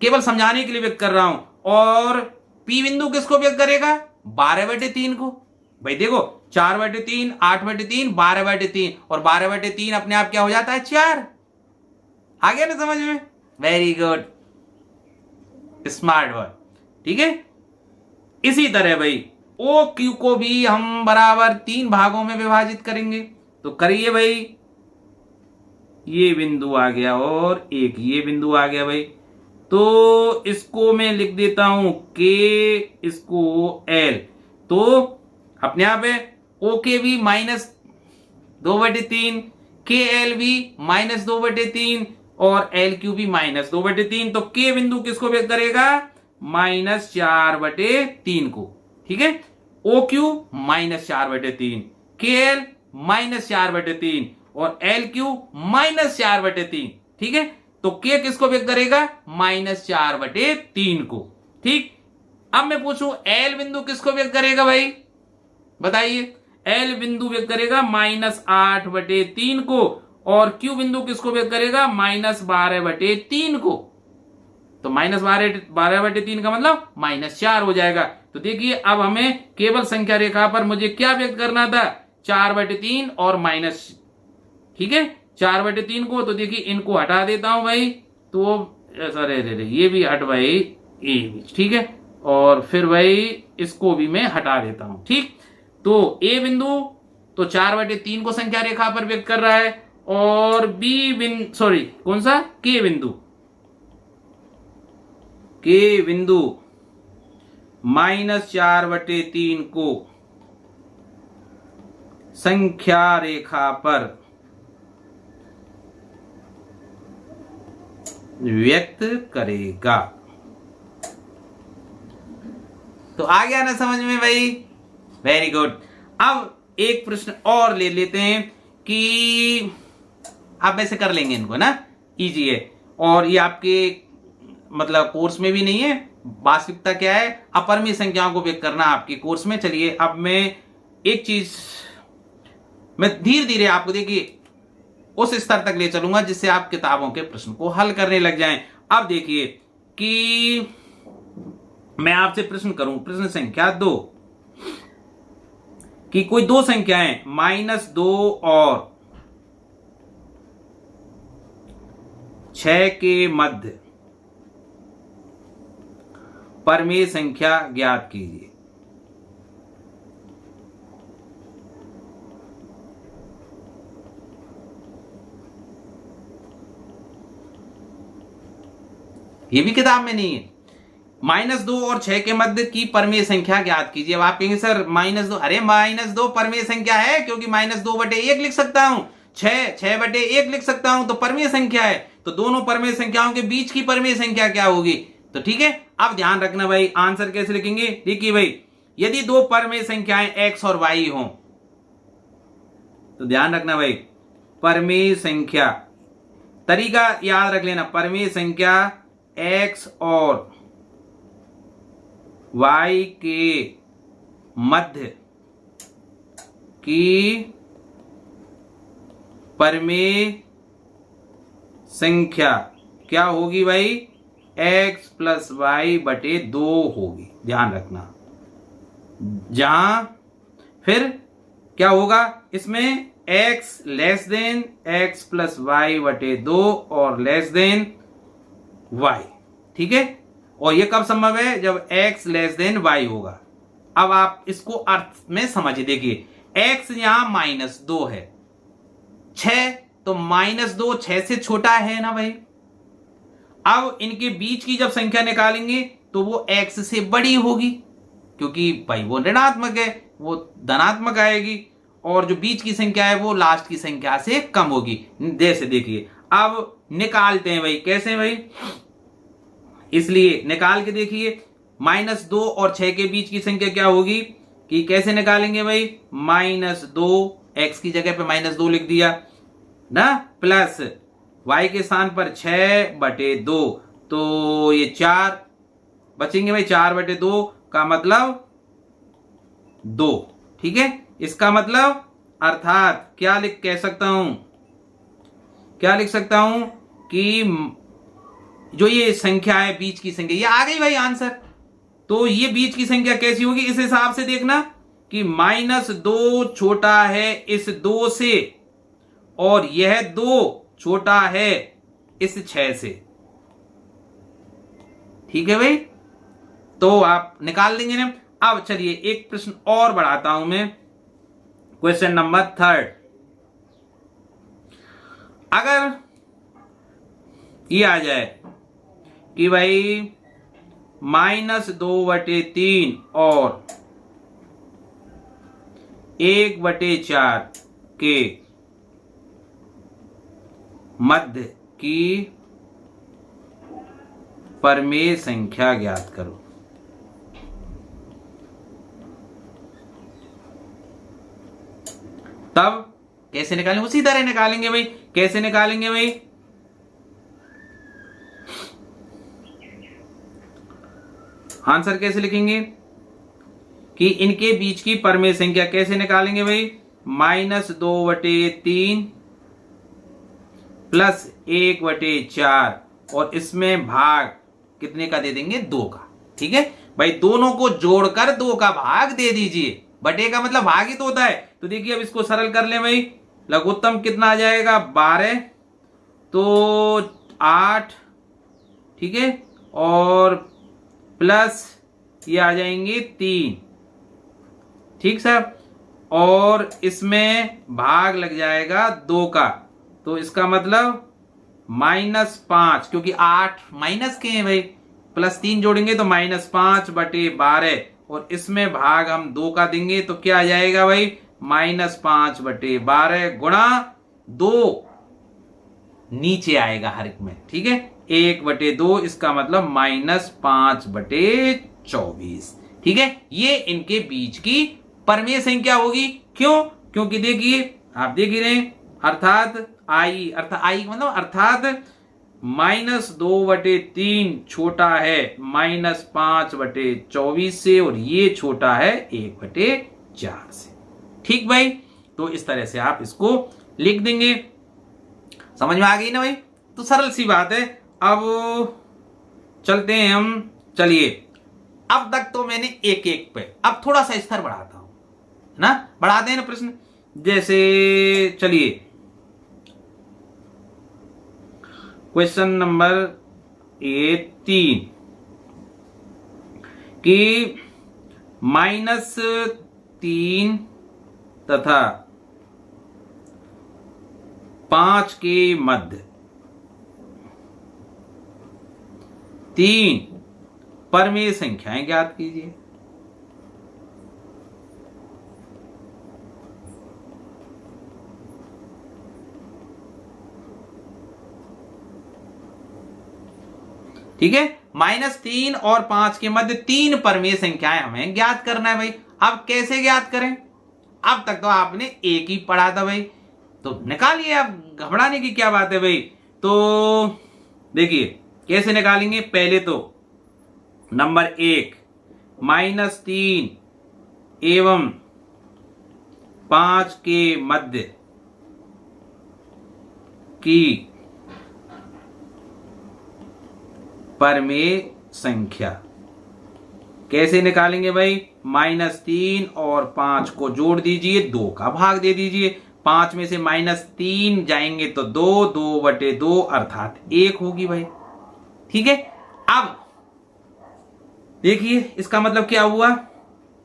केवल समझाने के लिए व्यक्त कर रहा हूं। और पी बिंदु किसको व्यक्त करेगा, 12/3 को भाई। देखो 4/3, 8/3, 12/3, और 12/3 अपने आप क्या हो जाता है, 4। आ गया ना समझ में, वेरी गुड, स्मार्ट वर्ड, ठीक है। इसी तरह भाई ओ क्यू को भी हम बराबर 3 भागों में विभाजित करेंगे। तो करिए भाई, ये बिंदु आ गया और एक ये बिंदु आ गया भाई। तो इसको मैं लिख देता हूं के, इसको एल, तो अपने आप है ओ के भी -2/3, के एल भी -2/3, और एल क्यू भी -2/3। तो के बिंदु किसको व्यक्त करेगा, -4/3 को, ठीक है। ओ क्यू -4/3, के एल -4/3, और एल क्यू -4/3, ठीक है। तो के किसको व्यक्त करेगा, -4/3 को, ठीक। अब मैं पूछूं एल बिंदु किसको व्यक्त करेगा भाई, बताइए। एल बिंदु व्यक्त करेगा -8/3 को, और क्यू बिंदु किसको व्यक्त करेगा, -12/3 को। तो -12/3 का मतलब -4 हो जाएगा। तो देखिए अब हमें केवल संख्या रेखा पर मुझे क्या व्यक्त करना था, 4/3 और ठीक है, 4/3 को। तो देखिए इनको हटा देता हूं भाई, तो अरे ये भी हट भाई, ये भी ठीक है, और फिर भाई इसको भी मैं हटा देता हूं। ठीक, तो ए बिंदु तो 4/3 को संख्या रेखा पर व्यक्त कर रहा है, और बी बिंदु, सॉरी कौन सा, के बिंदु, के बिंदु -4/3 को संख्या रेखा पर व्यक्त करेगा। तो आ गया ना समझ में भाई, वेरी गुड। अब एक प्रश्न और ले लेते हैं कि आप वैसे कर लेंगे इनको ना, इजी है, और ये आपके मतलब कोर्स में भी नहीं है। वास्तविकता क्या है, अपरिमेय संख्याओं को व्यक्त करना आपके कोर्स में। चलिए अब मैं एक चीज, मैं धीरे धीरे आपको देखिए उस स्तर तक ले चलूंगा जिससे आप किताबों के प्रश्न को हल करने लग जाएं। अब देखिए कि मैं आपसे प्रश्न करूं, प्रश्न संख्या 2, कि कोई दो संख्याएं -2 और 6 के मध्य परिमेय संख्या ज्ञात कीजिए। ये भी किताब में नहीं है। -2 और 6 के मध्य की परिमेय संख्या ज्ञात कीजिए। अब आप कहेंगे सर -2, अरे -2 परिमेय संख्या है, क्योंकि -2/1 लिख सकता हूं, 6/1 लिख सकता हूं, तो परिमेय संख्या है। तो दोनों परिमेय संख्याओं के बीच की परिमेय संख्या क्या होगी? तो ठीक है, अब ध्यान रखना भाई, आंसर कैसे लिखेंगे। देखिए भाई, यदि दो परिमेय संख्याएं x और y हो, तो ध्यान रखना भाई, परिमेय संख्या, तरीका याद रख लेना, परिमेय संख्या x और y के मध्य की परिमेय संख्या क्या होगी भाई? x + y/2 होगी। ध्यान रखना, जहां फिर क्या होगा इसमें, x < x + y/2 और y। ठीक है, और ये कब संभव है? जब x y होगा। अब आप इसको अर्थ में समझिए, देखिए x यहां -2 है, 6 तो -2 6 से छोटा है ना भाई। अब इनके बीच की जब संख्या निकालेंगे तो वो x से बड़ी होगी, क्योंकि भाई वो ऋणात्मक है, वो धनात्मक आएगी, और जो बीच की संख्या है वो लास्ट की संख्या से कम होगी। जैसे देखिए, अब निकालते हैं भाई, कैसे भाई, इसलिए निकाल के देखिए, -2 और 6 के बीच की संख्या क्या होगी, कि कैसे निकालेंगे भाई, -2, x की जगह पे -2 लिख दिया ना, प्लस y के स्थान पर 6/2, तो ये 4 बचेंगे भाई, 4/2 का मतलब 2। ठीक है, इसका मतलब अर्थात क्या कह सकता हूं, क्या लिख सकता हूं कि जो ये संख्या है, बीच की संख्या, ये आ गई भाई आंसर। तो ये बीच की संख्या कैसी होगी, इस हिसाब से देखना कि -2 छोटा है इस 2 से, और यह 2 छोटा है इस 6 से। ठीक है भाई, तो आप निकाल देंगे ना। अब चलिए एक प्रश्न और बढ़ाता हूं मैं, क्वेश्चन नंबर 3। अगर ये आ जाए कि भाई -2/3 और 1/4 के मध्य की परिमेय संख्या ज्ञात करो। तब कैसे निकालेंगे? उसी तरह निकालेंगे भाई। कैसे निकालेंगे भाई? आंसर कैसे लिखेंगे कि इनके बीच की परिमेय संख्या कैसे निकालेंगे भाई? -2/3 प्लस 1/4, और इसमें भाग कितने का दे देंगे? 2 का। ठीक है भाई, दोनों को जोड़कर 2 का भाग दे दीजिए। बटे का मतलब भाग ही तो होता है। तो देखिए अब इसको सरल कर लें भाई, लघुत्तम कितना आ जाएगा 12, तो 8, ठीक है, और प्लस ये आ जाएंगे 3, ठीक सर, और इसमें भाग लग जाएगा 2 का, तो इसका मतलब -5, क्योंकि 8 माइनस के हैं भाई, +3 जोड़ेंगे तो -5/12, और इसमें भाग हम 2 का देंगे तो क्या आ जाएगा भाई -5/12 गुणा 2 नीचे आएगा हर एक में, ठीक है, 1/2, इसका मतलब -5/24, ठीक है। ये इनके बीच की परमेय संख्या होगी। क्यों? क्योंकि देखिए आप देख ही रहे हैं, अर्थात आई अर्थात -2/3 छोटा है -5/24 से, और ये छोटा है 1/4 से, ठीक भाई। तो इस तरह से आप इसको लिख देंगे। समझ में आ गई ना भाई? तो सरल सी बात है। अब चलते हैं हम, चलिए अब तक तो मैंने एक एक पे, अब थोड़ा सा स्तर बढ़ाता हूं ना, बढ़ाते हैं ना प्रश्न। जैसे चलिए क्वेश्चन नंबर 3 कि -3 तथा 5 के मध्य 3 परमेय संख्याएं ज्ञात कीजिए। ठीक है, -3 और 5 के मध्य 3 परमेय संख्याएं हमें ज्ञात करना है भाई। अब कैसे ज्ञात करें? अब तक तो आपने एक ही पढ़ा था भाई, तो निकालिए, अब घबराने की क्या बात है भाई। तो देखिए कैसे निकालेंगे। पहले तो नंबर 1 -3 एवं 5 के मध्य की परमेय संख्या कैसे निकालेंगे भाई? -3 और 5 को जोड़ दीजिए, 2 का भाग दे दीजिए। 5 में से -3 जाएंगे तो 2/2 अर्थात 1 होगी भाई, ठीक है। अब देखिए इसका मतलब क्या हुआ,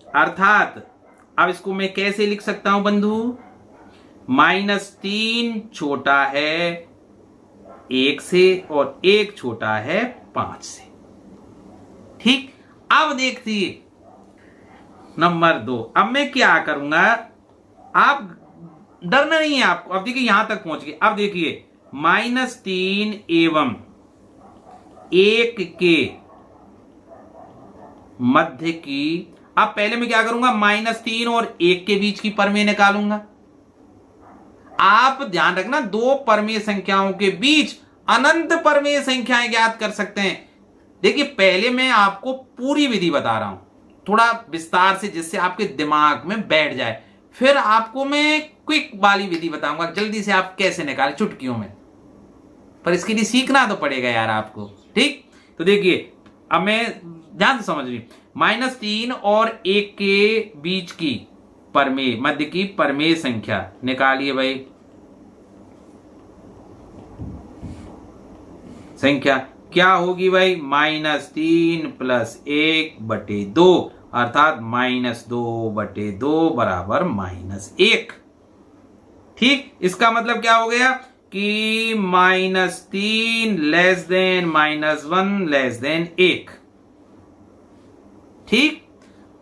अर्थात अब इसको मैं कैसे लिख सकता हूं बंधु? -3 छोटा है 1 से और 1 छोटा है 5 से, ठीक। अब देखिए नंबर 2, अब मैं क्या करूंगा, आप डरना नहीं है आपको। अब देखिए यहां तक पहुंच गए। अब देखिए -3 एवं 1 के मध्य की, अब पहले मैं क्या करूंगा, -3 और 1 के बीच की परमेय निकालूंगा। आप ध्यान रखना, 2 परमेय संख्याओं के बीच अनंत परमेय संख्याएं ज्ञात कर सकते हैं। देखिए पहले मैं आपको पूरी विधि बता रहा हूं थोड़ा विस्तार से, जिससे आपके दिमाग में बैठ जाए। फिर आपको मैं क्विक वाली विधि बताऊंगा, जल्दी से आप कैसे निकालें चुटकियों में, पर इसके लिए सीखना तो पड़ेगा यार आपको, ठीक। तो देखिए अब मैं ध्यान से समझ ली, -3 और 1 के बीच की परमेय, मध्य की परमेय संख्या निकालिए भाई। संख्या क्या होगी भाई? -3 + 1/2 अर्थात -2/2 बराबर -1, ठीक। इसका मतलब क्या हो गया कि -3 लेस देन -1 लेस देन 1, ठीक।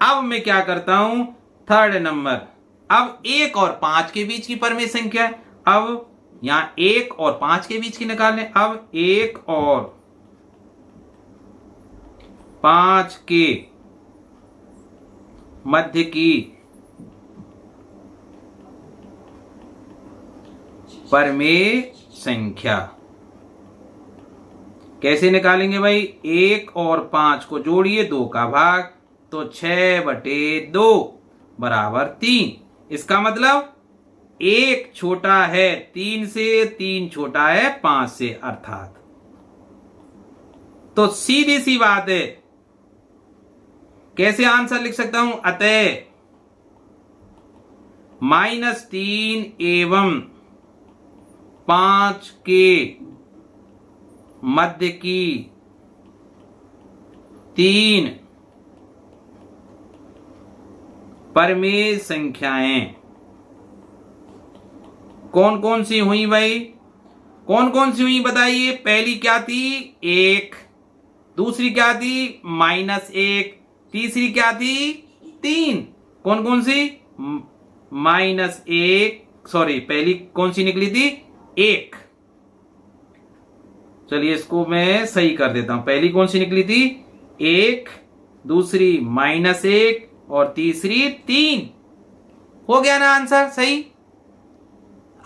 अब मैं क्या करता हूं, थर्ड नंबर, अब 1 और 5 के बीच की परमेय संख्या है। अब यहां 1 और 5 के बीच की निकालें। अब 1 और 5 के मध्य की परमेय संख्या कैसे निकालेंगे भाई? 1 और 5 को जोड़िए, 2 का भाग, तो 6/2 बराबर 3। इसका मतलब 1 छोटा है 3 से, 3 छोटा है 5 से, अर्थात तो सीधी सी बात है, कैसे आंसर लिख सकता हूं? अतः -3 एवं 5 के मध्य की 3 परमेय संख्याएं कौन कौन सी हुई भाई? कौन कौन सी हुई बताइए? पहली क्या थी? 1, दूसरी क्या थी? -1, तीसरी क्या थी? 3। कौन कौन सी? -1, सॉरी पहली कौन सी निकली थी? 1। चलिए इसको मैं सही कर देता हूं। पहली कौन सी निकली थी? 1, दूसरी -1 और तीसरी 3। हो गया ना आंसर सही?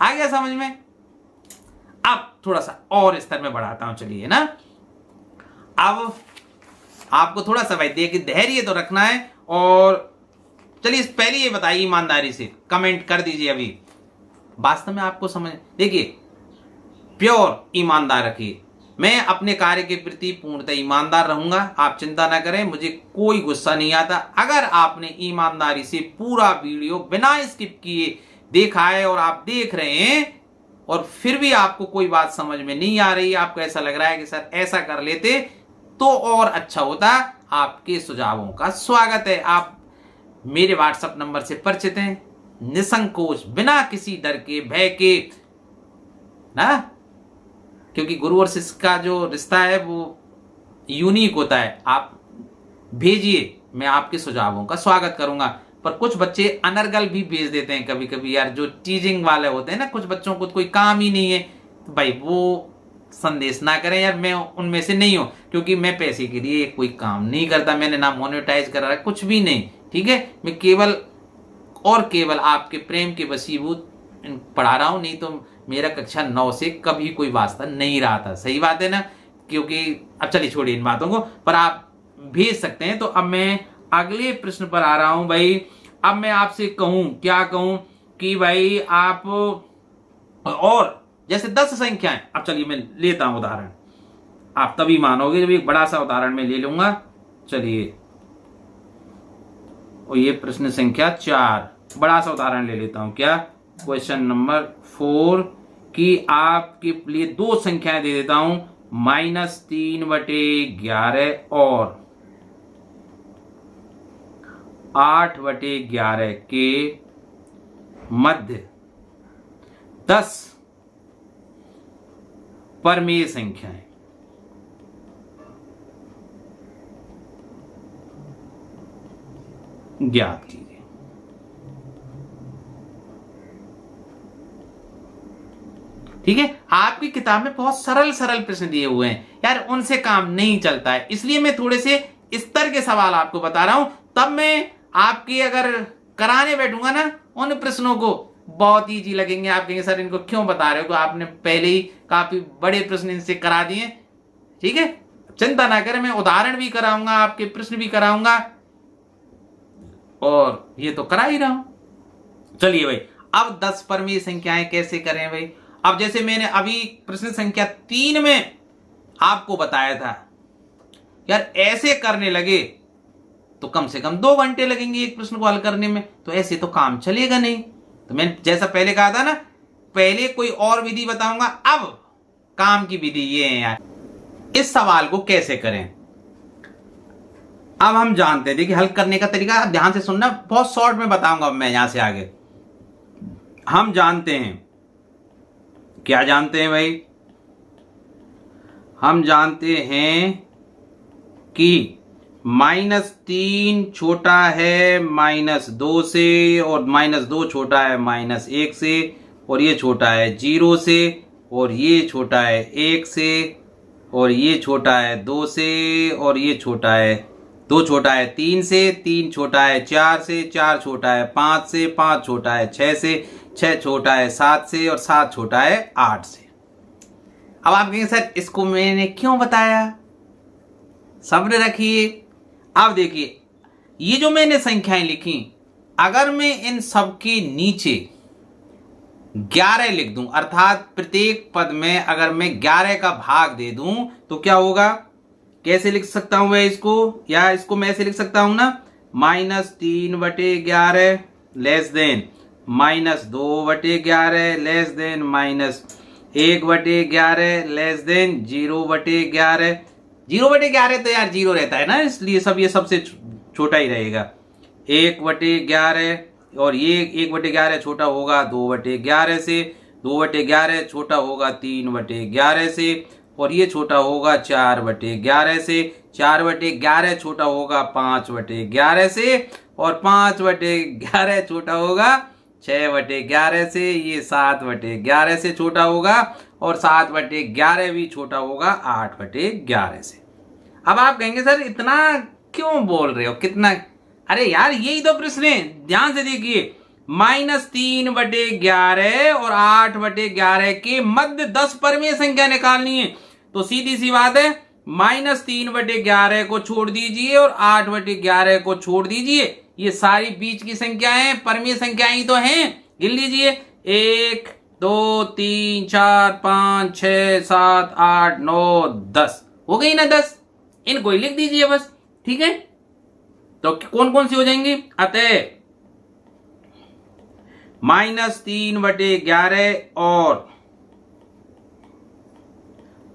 आ गया समझ में? अब थोड़ा सा और स्तर में बढ़ाता हूं, चलिए ना। अब आपको थोड़ा सा भाई देखिए धैर्य तो रखना है। और चलिए पहले ये बताइए ईमानदारी से, कमेंट कर दीजिए अभी, वास्तव में आपको समझ, देखिए प्योर ईमानदार रखिए। मैं अपने कार्य के प्रति पूर्णतः ईमानदार रहूंगा, आप चिंता ना करें, मुझे कोई गुस्सा नहीं आता। अगर आपने ईमानदारी से पूरा वीडियो बिना स्किप किए देखा है और आप देख रहे हैं और फिर भी आपको कोई बात समझ में नहीं आ रही, आपको ऐसा लग रहा है कि सर ऐसा कर लेते तो और अच्छा होता, आपके सुझावों का स्वागत है। आप मेरे व्हाट्सएप नंबर से परिचित हैं, निसंकोच, बिना किसी डर के, भय के ना, क्योंकि गुरु और शिष्य का जो रिश्ता है वो यूनिक होता है। आप भेजिए, मैं आपके सुझावों का स्वागत करूंगा। पर कुछ बच्चे अनर्गल भी भेज देते हैं कभी कभी यार, जो टीजिंग वाले होते हैं ना, कुछ बच्चों को कोई काम ही नहीं है, तो भाई वो संदेश ना करें यार, मैं उनमें से नहीं हूं, क्योंकि मैं पैसे के लिए कोई काम नहीं करता, मैंने ना मोनेटाइज करा है, कुछ भी नहीं, ठीक है। मैं केवल और केवल आपके प्रेम के वशीभूत पढ़ा रहा हूं, नहीं तो मेरा कक्षा 9 से कभी कोई वास्ता नहीं रहा था, सही बात है ना। क्योंकि अब चलिए छोड़िए इन बातों को, पर आप भेज सकते हैं। तो अब मैं अगले प्रश्न पर आ रहा हूं भाई। अब मैं आपसे कहूं, क्या कहूं कि भाई आप, और जैसे 10 संख्याएं, अब चलिए मैं लेता हूं उदाहरण, आप तभी मानोगे जब एक बड़ा सा उदाहरण मैं ले लूंगा। चलिए, और ये प्रश्न संख्या 4, बड़ा सा उदाहरण ले लेता हूं, क्या? क्वेश्चन नंबर 4 की आपके लिए 2 संख्याएं दे देता हूं, -3/11 और 8/11 के मध्य 10 परमेय संख्याएं। ज्ञात कीजिए। ठीक है, आपकी किताब में बहुत सरल सरल प्रश्न दिए हुए हैं यार, उनसे काम नहीं चलता है, इसलिए मैं थोड़े से स्तर के सवाल आपको बता रहा हूं। तब मैं आपकी अगर कराने बैठूंगा ना, उन प्रश्नों को बहुत इजी लगेंगे। आप कहेंगे सर इनको क्यों बता रहे हो, आपने पहले ही काफी बड़े प्रश्न इनसे करा दिए। ठीक है, चिंता ना करें, मैं उदाहरण भी कराऊंगा, आपके प्रश्न भी कराऊंगा, और ये तो करा ही रहा हूं। चलिए भाई, अब 10 परमेय संख्याएं कैसे करें भाई? अब जैसे मैंने अभी प्रश्न संख्या 3 में आपको बताया था यार, ऐसे करने लगे तो कम से कम 2 घंटे लगेंगे एक प्रश्न को हल करने में, तो ऐसे तो काम चलेगा नहीं। तो मैं जैसा पहले कहा था ना, पहले कोई और विधि बताऊंगा, अब काम की विधि ये है यार, इस सवाल को कैसे करें। अब हम जानते हैं, देखिए हल करने का तरीका ध्यान से सुनना, बहुत शॉर्ट में बताऊंगा मैं यहां से आगे। हम जानते हैं, क्या जानते हैं भाई? हम जानते हैं कि -3 छोटा है -2 से, और -2 छोटा है -1 से, और ये छोटा है 0 से, और ये छोटा है 1 से, और ये छोटा है 2 से, और ये छोटा है 2 छोटा है 3 से, 3 छोटा है 4 से, 4 छोटा है 5 से, 5 छोटा है 6 से, 6 छोटा है 7 से, और 7 छोटा है 8 से। अब आप कहेंगे सर इसको मैंने क्यों बताया? सब्र रखिए। अब देखिए, ये जो मैंने संख्याएं लिखी, अगर मैं इन सब के नीचे 11 लिख दूं, अर्थात प्रत्येक पद में अगर मैं 11 का भाग दे दूं, तो क्या होगा? कैसे लिख सकता हूं मैं इसको? या इसको मैं ऐसे लिख सकता हूं ना, -3/11 less than -2/11 less than 1/11 less than 0/11। 0/11 तो यार 0 रहता है ना, इसलिए सब ये सबसे छोटा ही रहेगा। 1/11 और ये 1/11 छोटा होगा 2/11 से, 2/11 छोटा होगा 3/11 से, और ये छोटा होगा 4/11 से, 4/11 छोटा होगा 5/11 से, और 5/11 छोटा होगा 6/11 से, ये 7/11 से छोटा होगा, और 7/11 भी छोटा होगा 8/11 से। अब आप कहेंगे सर इतना क्यों बोल रहे हो, कितना? अरे यार यही तो प्रश्न है, ध्यान से देखिए। -3/11 और 8/11 के मध्य 10 परमेय संख्या निकालनी है, तो सीधी सी बात है -3/11 को छोड़ दीजिए और 8/11 को छोड़ दीजिए। ये सारी बीच की संख्याएं परमेय संख्याएं ही तो हैं, गिन लीजिए। 1 2 3 4 5 6 7 8 9 10 हो गई ना 10, इनको ही लिख दीजिए बस, ठीक है। तो कौन कौन सी हो जाएंगी? अतः -3/11 और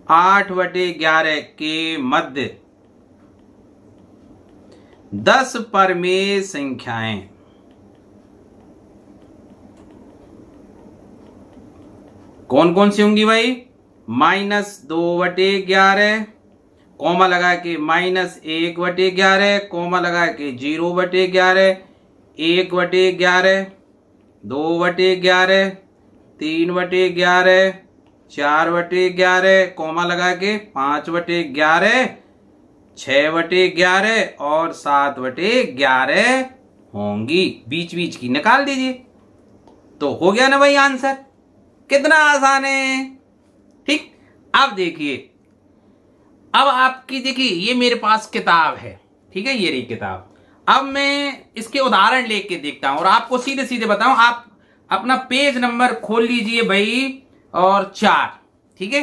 8/11 के मध्य 10 परमेय संख्याएं कौन कौन सी होंगी भाई? -2/11, कोमा लगा के -1/11, कोमा लगा के 0/11, 1/11, 2/11, 3/11, 4/11, कोमा लगा के 5/11, 6/11 और 7/11 होंगी। बीच बीच की निकाल दीजिए, तो हो गया ना भाई आंसर। कितना आसान है, ठीक। अब देखिए, अब आपकी देखिए ये मेरे पास किताब है, ठीक है, ये रही किताब। अब मैं इसके उदाहरण लेके देखता हूं और आपको सीधे सीधे बताऊं। आप अपना पेज नंबर खोल लीजिए भाई, और 4, ठीक है,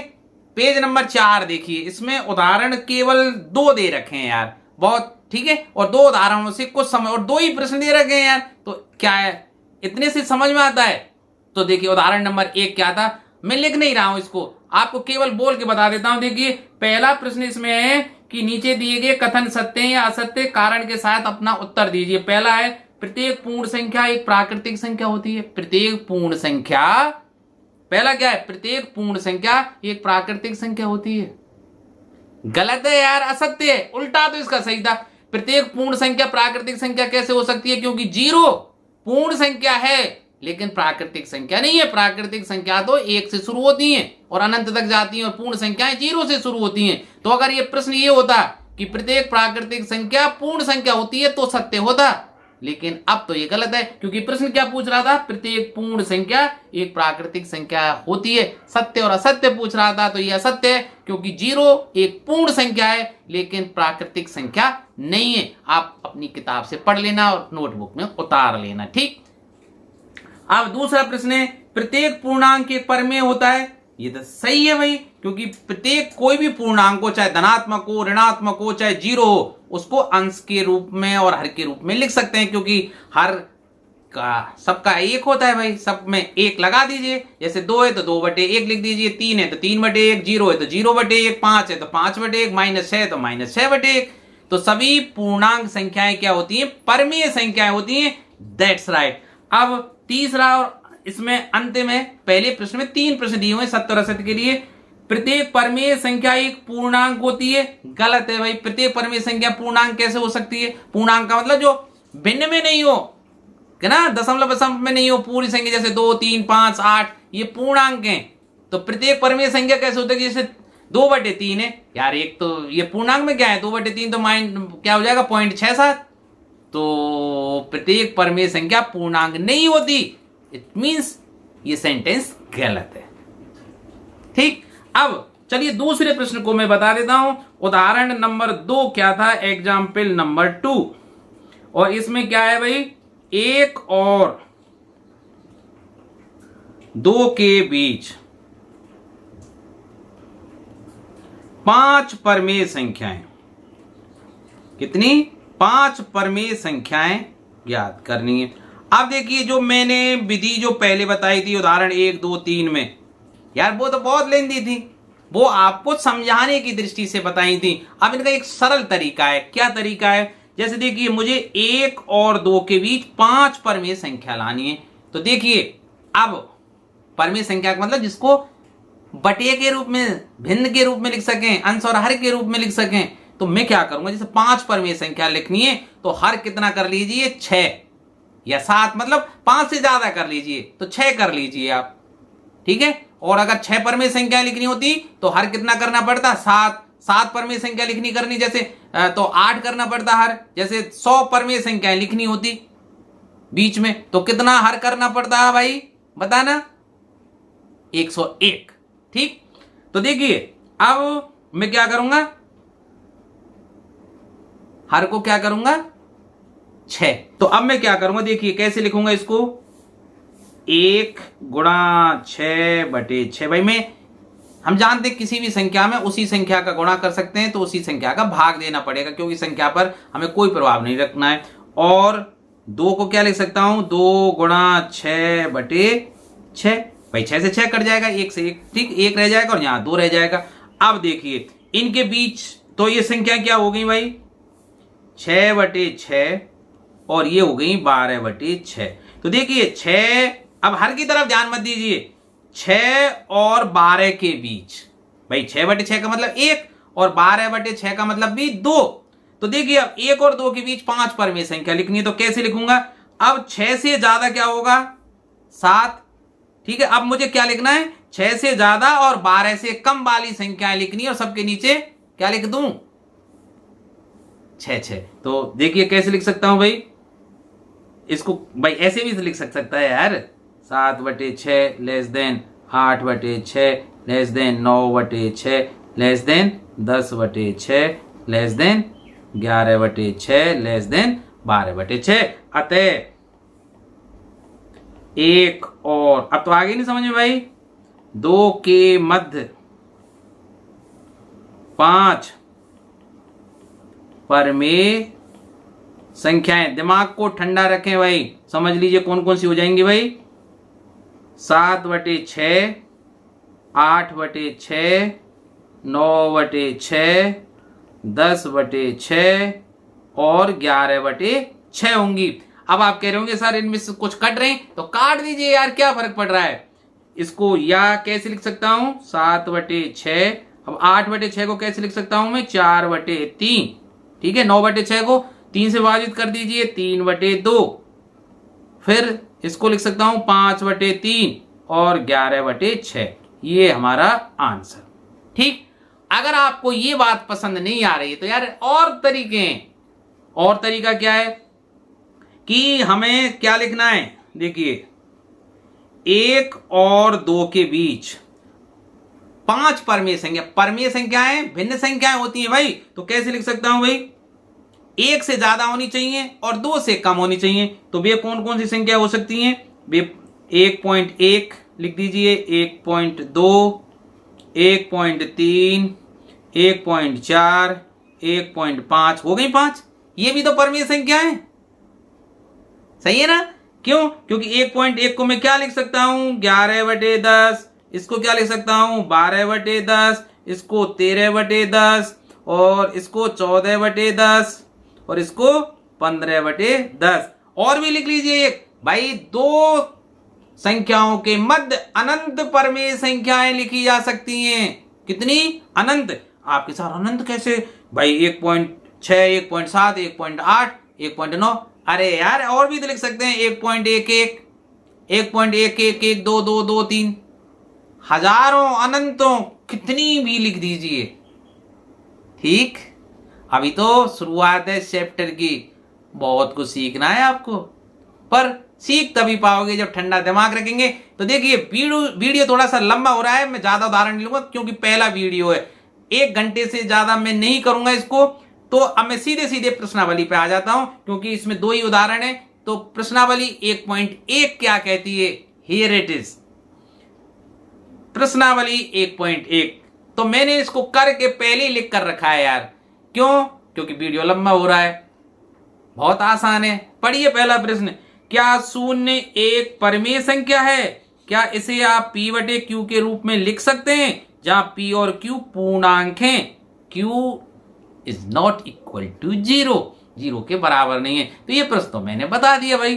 पेज नंबर 4 देखिए। इसमें उदाहरण केवल 2 दे रखे हैं यार, बहुत ठीक है, और 2 उदाहरणों से कुछ समझ, और 2 ही प्रश्न दे रखे हैं यार, तो क्या है, इतने से समझ में आता है। तो देखिए उदाहरण नंबर 1 क्या था, मैं लिख नहीं रहा हूं इसको, आपको केवल बोल के बता देता हूं। देखिए पहला प्रश्न इसमें है कि नीचे दिए गए कथन सत्य या असत्य, कारण के साथ अपना उत्तर दीजिए। पहला है प्रत्येक पूर्ण संख्या एक प्राकृतिक संख्या होती है। प्रत्येक पूर्ण संख्या, पहला क्या है, प्रत्येक पूर्ण संख्या एक प्राकृतिक संख्या होती है। गलत है यार, असत्य है, उल्टा तो इसका सही था। प्रत्येक पूर्ण संख्या प्राकृतिक संख्या कैसे हो सकती है, क्योंकि 0 पूर्ण संख्या है लेकिन प्राकृतिक संख्या नहीं है। प्राकृतिक संख्या तो 1 से शुरू होती हैं और अनंत तक जाती हैं, और पूर्ण संख्याएं 0 से शुरू होती हैं। तो अगर ये प्रश्न ये होता कि प्रत्येक प्राकृतिक संख्या पूर्ण संख्या होती है तो सत्य होता, लेकिन अब तो ये गलत है, क्योंकि प्रश्न क्या पूछ रहा था, प्रत्येक पूर्ण संख्या एक प्राकृतिक संख्या होती है। सत्य और असत्य पूछ रहा था, तो ये असत्य है, क्योंकि 0 एक पूर्ण संख्या है लेकिन प्राकृतिक संख्या नहीं है। आप अपनी किताब से पढ़ लेना और नोटबुक में उतार लेना, ठीक। अब दूसरा प्रश्न है, प्रत्येक पूर्णांक एक परमेय होता है। ये तो सही है भाई, क्योंकि प्रत्येक कोई भी पूर्णांक हो, चाहे धनात्मक हो, ऋणात्मक हो, चाहे 0 हो, उसको अंश के रूप में और हर के रूप में लिख सकते हैं, क्योंकि हर का सबका 1 होता है भाई। सब में 1 लगा दीजिए, जैसे 2 है तो 2/1 लिख दीजिए, 3 है तो 3/1, 0 है तो 0/1, 5 है तो 5/1, -6 है तो -6/1। तो सभी पूर्णांक संख्याएं क्या होती हैं, परमेय संख्याएं होती हैं। That's right. अब तीसरा, और इसमें अंतिम है, पहले प्रश्न में 3 प्रश्न दिए हुए हैं 70 और असत्य के लिए। प्रत्येक परमेय संख्या एक पूर्णांक होती है। गलत है भाई, प्रत्येक परमेय संख्या पूर्णांक कैसे हो सकती है? पूर्णांक का मतलब जो भिन्न में नहीं हो, है ना, दशमलव दशमलव में नहीं हो, पूरी संख्या जैसे 2 3 5 8 ये पूर्णांक हैं। तो प्रत्येक परमेय संख्या कैसे होता है, जैसे 2/3 है यार, एक तो ये पूर्णांक में क्या है, 2/3 तो क्या हो जाएगा 0.67। तो प्रत्येक परमेय संख्या पूर्णांक नहीं होती। इट मींस ये सेंटेंस गलत है, ठीक। अब चलिए दूसरे प्रश्न को मैं बता देता हूं। उदाहरण नंबर 2 क्या था, एग्जाम्पल नंबर 2, और इसमें क्या है भाई, 1 और 2 के बीच 5 परमेय संख्याएं, कितनी, 5 परमेय संख्याएं ज्ञात करनी है। अब देखिए जो मैंने विधि जो पहले बताई थी उदाहरण 1 2 3 में, यार वो तो बहुत लेंदी थी, वो आपको समझाने की दृष्टि से बताई थी। अब इनका एक सरल तरीका है। क्या तरीका है? जैसे देखिए मुझे 1 और 2 के बीच 5 परमेय संख्या लानी है। तो देखिए अब परमेय संख्या का मतलब जिसको बटे के रूप में, भिन्न के रूप में लिख सकें, अंश और हर के रूप में लिख सकें, तो मैं क्या करूंगा, जैसे 5 परमेय संख्या लिखनी है तो हर कितना कर लीजिए, 6 या 7, मतलब 5 से ज्यादा कर लीजिए तो 6 कर लीजिए आप, ठीक है। और अगर 6 परमेय संख्या लिखनी होती तो हर कितना करना पड़ता, 7। 7 परमेय संख्या लिखनी करनी जैसे तो 8 करना पड़ता हर। जैसे 100 परमेय संख्या लिखनी होती बीच में तो कितना हर करना पड़ता है भाई, बताना, 101। ठीक, तो देखिए अब मैं क्या करूंगा, हर को क्या करूंगा, 6। तो अब मैं क्या करूंगा, देखिए कैसे लिखूंगा इसको, 1 गुणा 6/6। भाई मैं, हम जानते किसी भी संख्या में उसी संख्या का गुणा कर सकते हैं तो उसी संख्या का भाग देना पड़ेगा, क्योंकि संख्या पर हमें कोई प्रभाव नहीं रखना है। और 2 को क्या लिख सकता हूं, 2 गुणा 6/6। भाई 6 से 6 कट जाएगा, 1 से 1, ठीक, 1 रह जाएगा और यहां 2 रह जाएगा। अब देखिए इनके बीच तो ये संख्या क्या हो गई भाई, 6/6 और ये हो गई 12/6। तो देखिए 6, अब हर की तरफ ध्यान मत दीजिए, 6 और 12 के बीच, भाई 6/6 का मतलब 1 और 12/6 का मतलब भी 2। तो देखिए अब 1 और 2 के बीच 5 परमेय संख्या लिखनी है तो कैसे लिखूंगा, अब 6 से ज्यादा क्या होगा, 7, ठीक है। अब मुझे क्या लिखना है, 6 से ज्यादा और 12 से कम वाली संख्याएं लिखनी है और सबके नीचे क्या लिख दूं, 6। तो देखिए कैसे लिख सकता हूं भाई इसको, भाई ऐसे भी लिख सकता है यार, 7/6 less than 8/6 less than 9/6 less than 10/6 less than 11/6 less than 12/6। अतः 1 और, अब तो आगे नहीं समझ में भाई, 2 के मध्य 5 परमेय संख्याएं। दिमाग को ठंडा रखें भाई, समझ लीजिए कौन कौन सी हो जाएंगी भाई, 7/6, 8/6, 9/6, 10/6 और 11/6 होंगी। अब आप कह रहे होंगे सर इनमें से कुछ कट रहे हैं, तो काट दीजिए यार, क्या फर्क पड़ रहा है। इसको या कैसे लिख सकता हूं, 7/6। अब 8/6 को कैसे लिख सकता हूं मैं, 4/3, ठीक है। 9/6 को 3 से विभाजित कर दीजिए, 3/2। फिर इसको लिख सकता हूं 5/3 और 11/6। ये हमारा आंसर, ठीक। अगर आपको ये बात पसंद नहीं आ रही है तो यार और तरीके हैं। और तरीका क्या है कि हमें क्या लिखना है, देखिए 1 और 2 के बीच 5 परमेय संख्या, परमेय संख्याएं भिन्न संख्याएं होती हैं भाई, तो कैसे लिख सकता हूं भाई, 1 से ज्यादा होनी चाहिए और 2 से कम होनी चाहिए। तो वे कौन कौन सी संख्या हो सकती हैं, वे 1.1 लिख दीजिए, 1.2, 1.3, 1.4, 1.5, हो गई 5। ये भी तो परमेय संख्या है, सही है ना। क्यों, क्योंकि 1.1 को मैं क्या लिख सकता हूं, 11/10, इसको क्या लिख सकता हूं, 12/10, इसको 13/10 और इसको 14/10 और इसको 15/10। और भी लिख लीजिए एक भाई, 2 संख्याओं के मध्य अनंत परमेय संख्याएं लिखी जा सकती हैं। कितनी, अनंत। आपके साथ अनंत कैसे भाई, 1.6, 1.7, 1.8, 1.9, अरे यार और भी तो लिख सकते हैं, 1.11, 1.11, 2, 2, 2, 3, हजारों, अनंतों, कितनी भी लिख दीजिए, ठीक। अभी तो शुरुआत है चैप्टर की, बहुत कुछ सीखना है आपको, पर सीख तभी पाओगे जब ठंडा दिमाग रखेंगे। तो देखिए वीडियो थोड़ा सा लंबा हो रहा है, मैं ज्यादा उदाहरण नहीं लूंगा क्योंकि पहला वीडियो है, 1 घंटे से ज्यादा मैं नहीं करूंगा इसको। तो अब मैं सीधे सीधे प्रश्नावली पे आ जाता हूं, क्योंकि इसमें 2 ही उदाहरण है। तो प्रश्नावली 1.1 क्या कहती है, हियर इट इज प्रश्नावली 1.1। तो मैंने इसको करके पहले ही लिख कर रखा है यार, क्यों, क्योंकि वीडियो लंबा हो रहा है। बहुत आसान है, पढ़िए पहला प्रश्न, क्या 0 एक परमेय संख्या है? क्या इसे आप P बटे Q के रूप में लिख सकते हैं, जहां P और Q पूर्णांक हैं, Q is not equal to 0, 0 के बराबर नहीं है। तो ये प्रश्न तो मैंने बता दिया भाई,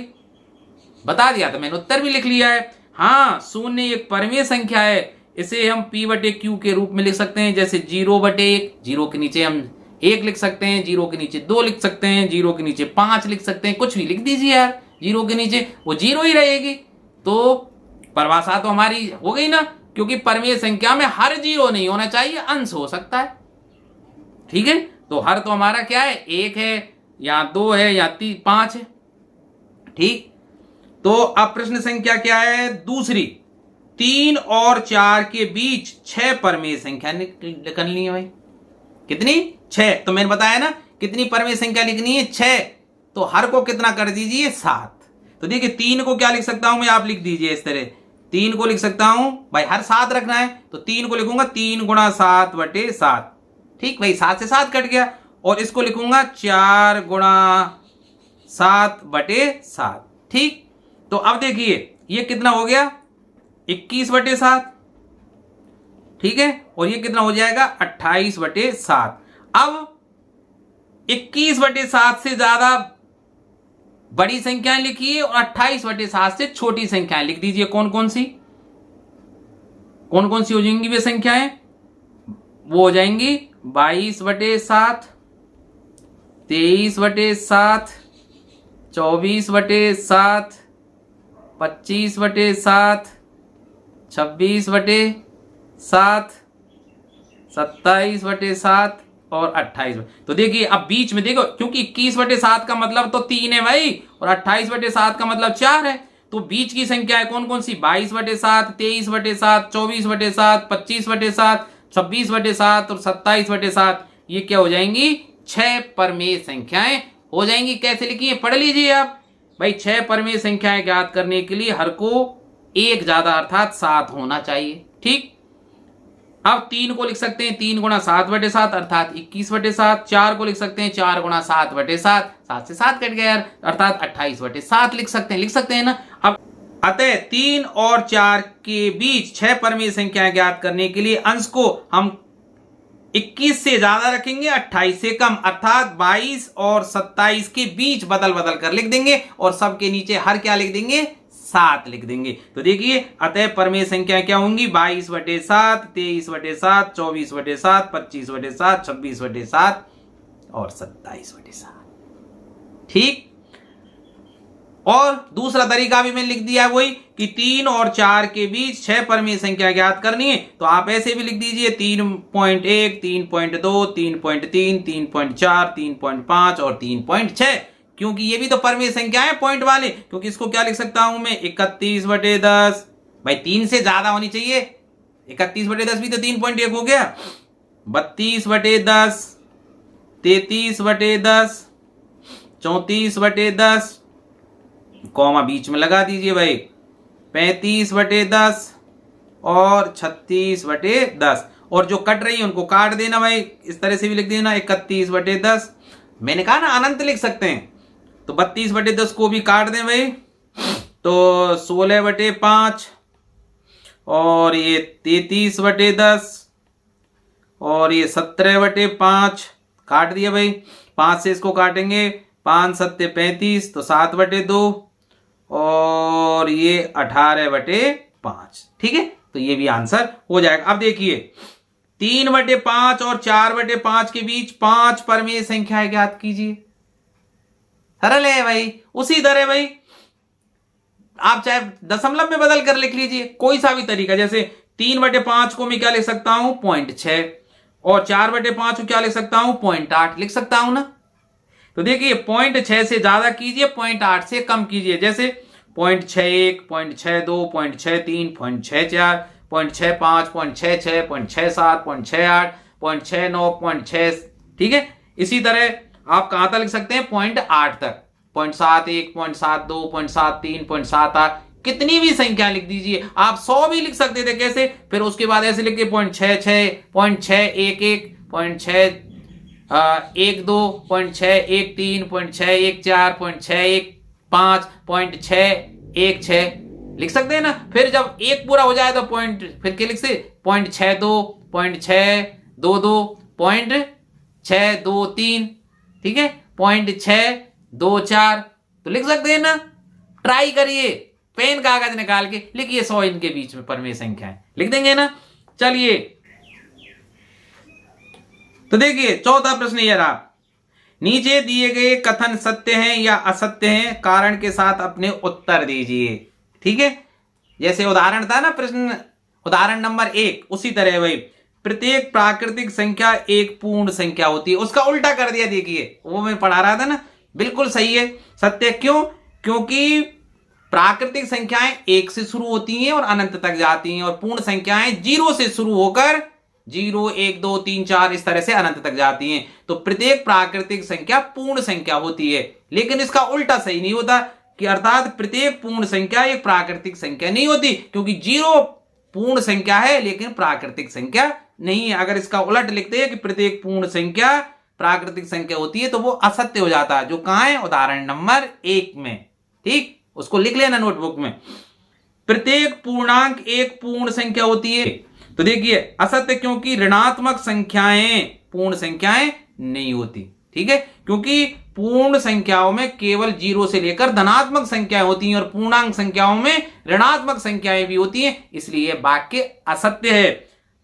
बता दिया, तो मैंने उत्तर भी लिख लिया है। हाँ, शून्य एक परमेय संख्या है, इसे हम P बटे Q के रूप में लिख सकते हैं, जैसे 0 बटे 1, 0 के नीचे हम 1 लिख सकते हैं, 0 के नीचे 2 लिख सकते हैं, 0 के नीचे 5 लिख सकते हैं, कुछ भी लिख दीजिए यार, 0 के नीचे वो 0 ही रहेगी। तो परिभाषा तो हमारी हो गई ना, क्योंकि परमेय संख्या में हर 0 नहीं होना चाहिए, अंश हो सकता है। ठीक है, तो हर तो हमारा क्या है, 1 है या 2 है या 5 है। ठीक, तो अब प्रश्न संख्या क्या है, दूसरी, 3 और 4 के बीच 6 परमेय संख्या निकलनी है भाई। कितनी? 6। तो मैंने बताया ना कितनी परमेय संख्या लिखनी है, 6। तो हर को कितना कर दीजिए, 7। तो देखिए 3 को क्या लिख सकता हूं मैं, आप लिख दीजिए इस तरह, 3 को लिख सकता हूं भाई, हर 7 रखना है तो 3 को लिखूंगा 3 गुणा 7 बटे 7। ठीक भाई, 7 से 7 कट गया, और इसको लिखूंगा 4 गुणा 7 बटे 7। ठीक, तो अब देखिए ये कितना हो गया, 21 बटे 7। ठीक है, और ये कितना हो जाएगा, 28 बटे 7। अब 21 बटे 7 से ज्यादा बड़ी संख्याएं लिखिए और 28 बटे 7 से छोटी संख्याएं लिख दीजिए। कौन कौन सी हो जाएंगी वे संख्याएं, वो हो जाएंगी 22 बटे 7, 23 बटे 7, 24 बटे 7, 25 बटे 7, 26 बटे 7, 27 बटे 7 और 28। तो देखिए अब बीच में देखो, क्योंकि 21 बटे 7 का मतलब तो 3 है भाई, और 28 बटे 7 का मतलब 4 है। तो बीच की संख्या है कौन कौन सी, 22 बटे 7, 23 बटे 7, 24 बटे 7, 25 बटे 7, 26 बटे 7 और 27 बटे 7। ये क्या हो जाएंगी, 6 परमेय संख्याएं हो जाएंगी। कैसे लिखिए, पढ़ लीजिए आप भाई। 6 परमेय संख्याएं ज्ञात करने के लिए हर को एक ज्यादा अर्थात 7 होना चाहिए। ठीक, अब 3 को लिख सकते हैं 3 गुणा 7 बटे 7 अर्थात 21 बटे 7। 4 को लिख सकते हैं 4 गुणा 7 बटे 7, 7 से 7 कट गया यार, अर्थात 28 बटे 7 लिख सकते हैं ना। अब अतः 3 और 4 के बीच 6 परमेय संख्याएं ज्ञात करने के लिए अंश को हम 21 से ज्यादा रखेंगे, 28 से कम, अर्थात 22 और 27 के बीच बदल बदल कर लिख देंगे, और सबके नीचे हर क्या लिख देंगे, 7 लिख देंगे। तो देखिए अतः परमेय संख्या क्या होंगी, 22 बटे 7, 23 बटे 7, 24 बटे 7, 25 बटे 7, 26 बटे 7 और 27 बटे 7। ठीक, और दूसरा तरीका भी मैंने लिख दिया है वही, कि 3 और 4 के बीच 6 परमेय संख्या ज्ञात करनी है। तो आप ऐसे भी लिख दीजिए 3.1, 3.2, 3.3, 3.4, 3.5 और 3.6, क्योंकि ये भी तो परमेय संख्या है पॉइंट वाले। क्योंकि इसको क्या लिख सकता हूं मैं, 31 बटे 10 भाई, 3 से ज्यादा होनी चाहिए। 31 बटे 10 भी तो 3.1 हो गया। 32 बटे 10, 33 बटे 10, 34 बटे 10, कॉमा बीच में लगा दीजिए भाई, 35 बटे 10 और 36 बटे 10। और जो कट रही है उनको काट देना भाई, इस तरह से भी लिख देना 31 बटे 10। मैंने कहा ना अनंत लिख सकते हैं, तो 32 बटे 10 को भी काट दें भाई, तो 16 बटे 5 और ये 33 बटे 10 और ये 17 बटे 5 काट दिया भाई। 5 से इसको काटेंगे, 5 7 35, तो 7 बटे 2 और ये 18 बटे 5। ठीक है, तो ये भी आंसर हो जाएगा। अब देखिए 3 बटे 5 और 4 बटे 5 के बीच 5 परमेय संख्याएं ज्ञात कीजिए। सरल है भाई। उसी तरह भाई आप चाहे दशमलव में बदल कर लिख लीजिए, कोई सा भी तरीका। जैसे 3 बटे 5 को मैं क्या लिख सकता हूं, 0.6, और 4 बटे 5 को क्या लिख सकता हूं, 0.8 लिख सकता हूं ना। तो देखिए 0.6 से ज्यादा कीजिए, 0.8 से कम कीजिए। जैसे 0.61, 0.62, 0.63, 0.64, 0.65, 0.66, 0.67, 0.68, 0.69, 0.6। ठीक है, इसी तरह आप कहां तक लिख सकते हैं, 0.8 तक, 0.71, 0.72, 0.73, 0.78, कितनी भी संख्या लिख दीजिए। आप 100 भी लिख सकते थे। कैसे, फिर उसके बाद ऐसे लिख के 0.66, 0.611, 0.612, 0.613, 0.614, 0.615, 0.616 लिख सकते हैं ना। फिर जब एक पूरा हो जाए तो पॉइंट, फिर क्या लिख से 0.62, 0.622, 0.623, ठीक है, 0.624, तो लिख सकते हैं ना। ट्राई करिए, पेन कागज निकाल के लिखिए 100 इनके बीच में परमेय संख्याएं, लिख देंगे ना। चलिए तो देखिए चौथा प्रश्न ये रहा, नीचे दिए गए कथन सत्य हैं या असत्य हैं, कारण के साथ अपने उत्तर दीजिए। ठीक है, जैसे उदाहरण था ना प्रश्न, उदाहरण नंबर 1, उसी तरह भाई, प्रत्येक प्राकृतिक संख्या एक पूर्ण संख्या होती है, उसका उल्टा कर दिया। देखिए वो मैं पढ़ा रहा था ना, बिल्कुल सही है, सत्य। क्यों? क्योंकि प्राकृतिक संख्याएं 1 से शुरू होती हैं और अनंत तक जाती हैं, और पूर्ण संख्याएं 0 से शुरू होकर 0, 1, 2, 3, 4 इस तरह से अनंत तक जाती हैं। तो प्रत्येक प्राकृतिक संख्या पूर्ण संख्या होती है, लेकिन इसका उल्टा सही नहीं होता कि अर्थात प्रत्येक पूर्ण संख्या एक प्राकृतिक संख्या नहीं होती, क्योंकि 0 पूर्ण संख्या है लेकिन प्राकृतिक संख्या नहीं है। अगर इसका उलट लिखते हैं कि प्रत्येक पूर्ण संख्या प्राकृतिक संख्या होती है, तो वो असत्य हो जाता है, जो कहां है, उदाहरण नंबर 1 में। ठीक, उसको लिख लेना नोटबुक में। प्रत्येक पूर्णांक एक पूर्ण संख्या होती है, तो देखिए असत्य, क्योंकि ऋणात्मक संख्याएं पूर्ण संख्याएं नहीं होती। ठीक है, क्योंकि पूर्ण संख्याओं में केवल 0 से लेकर धनात्मक संख्याएं होती हैं और पूर्णांक संख्याओं में ऋणात्मक संख्याएं भी होती हैं, इसलिए वाक्य असत्य है।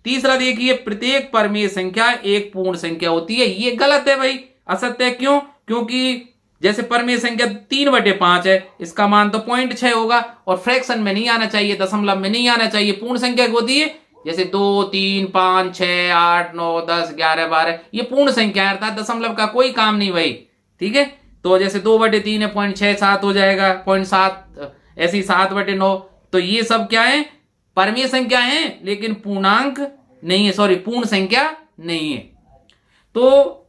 तीसरा देखिए, प्रत्येक परमेय संख्या एक पूर्ण संख्या होती है, ये गलत है भाई, असत्य है। क्यों? क्योंकि जैसे परमेय संख्या 3/5 है, इसका मान तो 0.6 होगा, और फ्रैक्शन में नहीं आना चाहिए, दशमलव में नहीं आना चाहिए। पूर्ण संख्या होती है जैसे 2, 3, 5, 6, 8, 9, 10, 11, 12, ये पूर्ण संख्या है, अर्थात दशमलव का कोई काम नहीं भाई। ठीक है, तो जैसे 2/3 है, 0.67 हो जाएगा, 0.7, ऐसी 7/9, तो ये सब क्या है, परमेय संख्या है लेकिन पूर्णांक नहीं है, सॉरी पूर्ण संख्या नहीं है। तो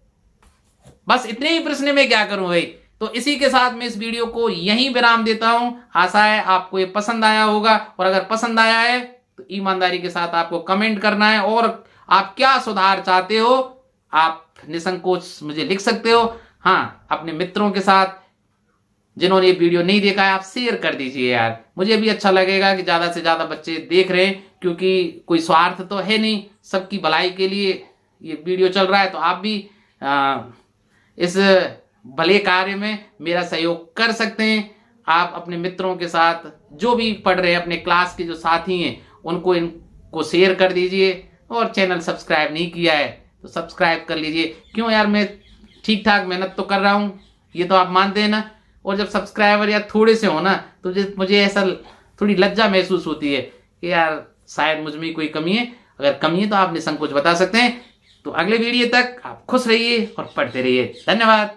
बस इतने ही प्रश्न में क्या करूं भाई। तो इसी के साथ मैं इस वीडियो को यहीं विराम देता हूं। आशा है आपको ये पसंद आया होगा, और अगर पसंद आया है तो ईमानदारी के साथ आपको कमेंट करना है, और आप क्या सुधार चाहते हो आप निसंकोच मुझे लिख सकते हो। हाँ, अपने मित्रों के साथ जिन्होंने ये वीडियो नहीं देखा है आप शेयर कर दीजिए यार, मुझे भी अच्छा लगेगा कि ज्यादा से ज्यादा बच्चे देख रहे हैं, क्योंकि कोई स्वार्थ तो है नहीं, सबकी भलाई के लिए ये वीडियो चल रहा है। तो आप भी इस भले कार्य में मेरा सहयोग कर सकते हैं। आप अपने मित्रों के साथ, जो भी पढ़ रहे हैं, अपने क्लास के जो साथी हैं, उनको इनको शेयर कर दीजिए, और चैनल सब्सक्राइब नहीं किया है तो सब्सक्राइब कर लीजिए। क्यों यार, मैं ठीक ठाक मेहनत तो कर रहा हूँ, ये तो आप मानते हैं ना। और जब सब्सक्राइबर यार थोड़े से हो ना, तो मुझे ऐसा थोड़ी लज्जा महसूस होती है कि यार शायद मुझ में कोई कमी है। अगर कमी है तो आप निसंकोच बता सकते हैं। तो अगले वीडियो तक आप खुश रहिए और पढ़ते रहिए। धन्यवाद।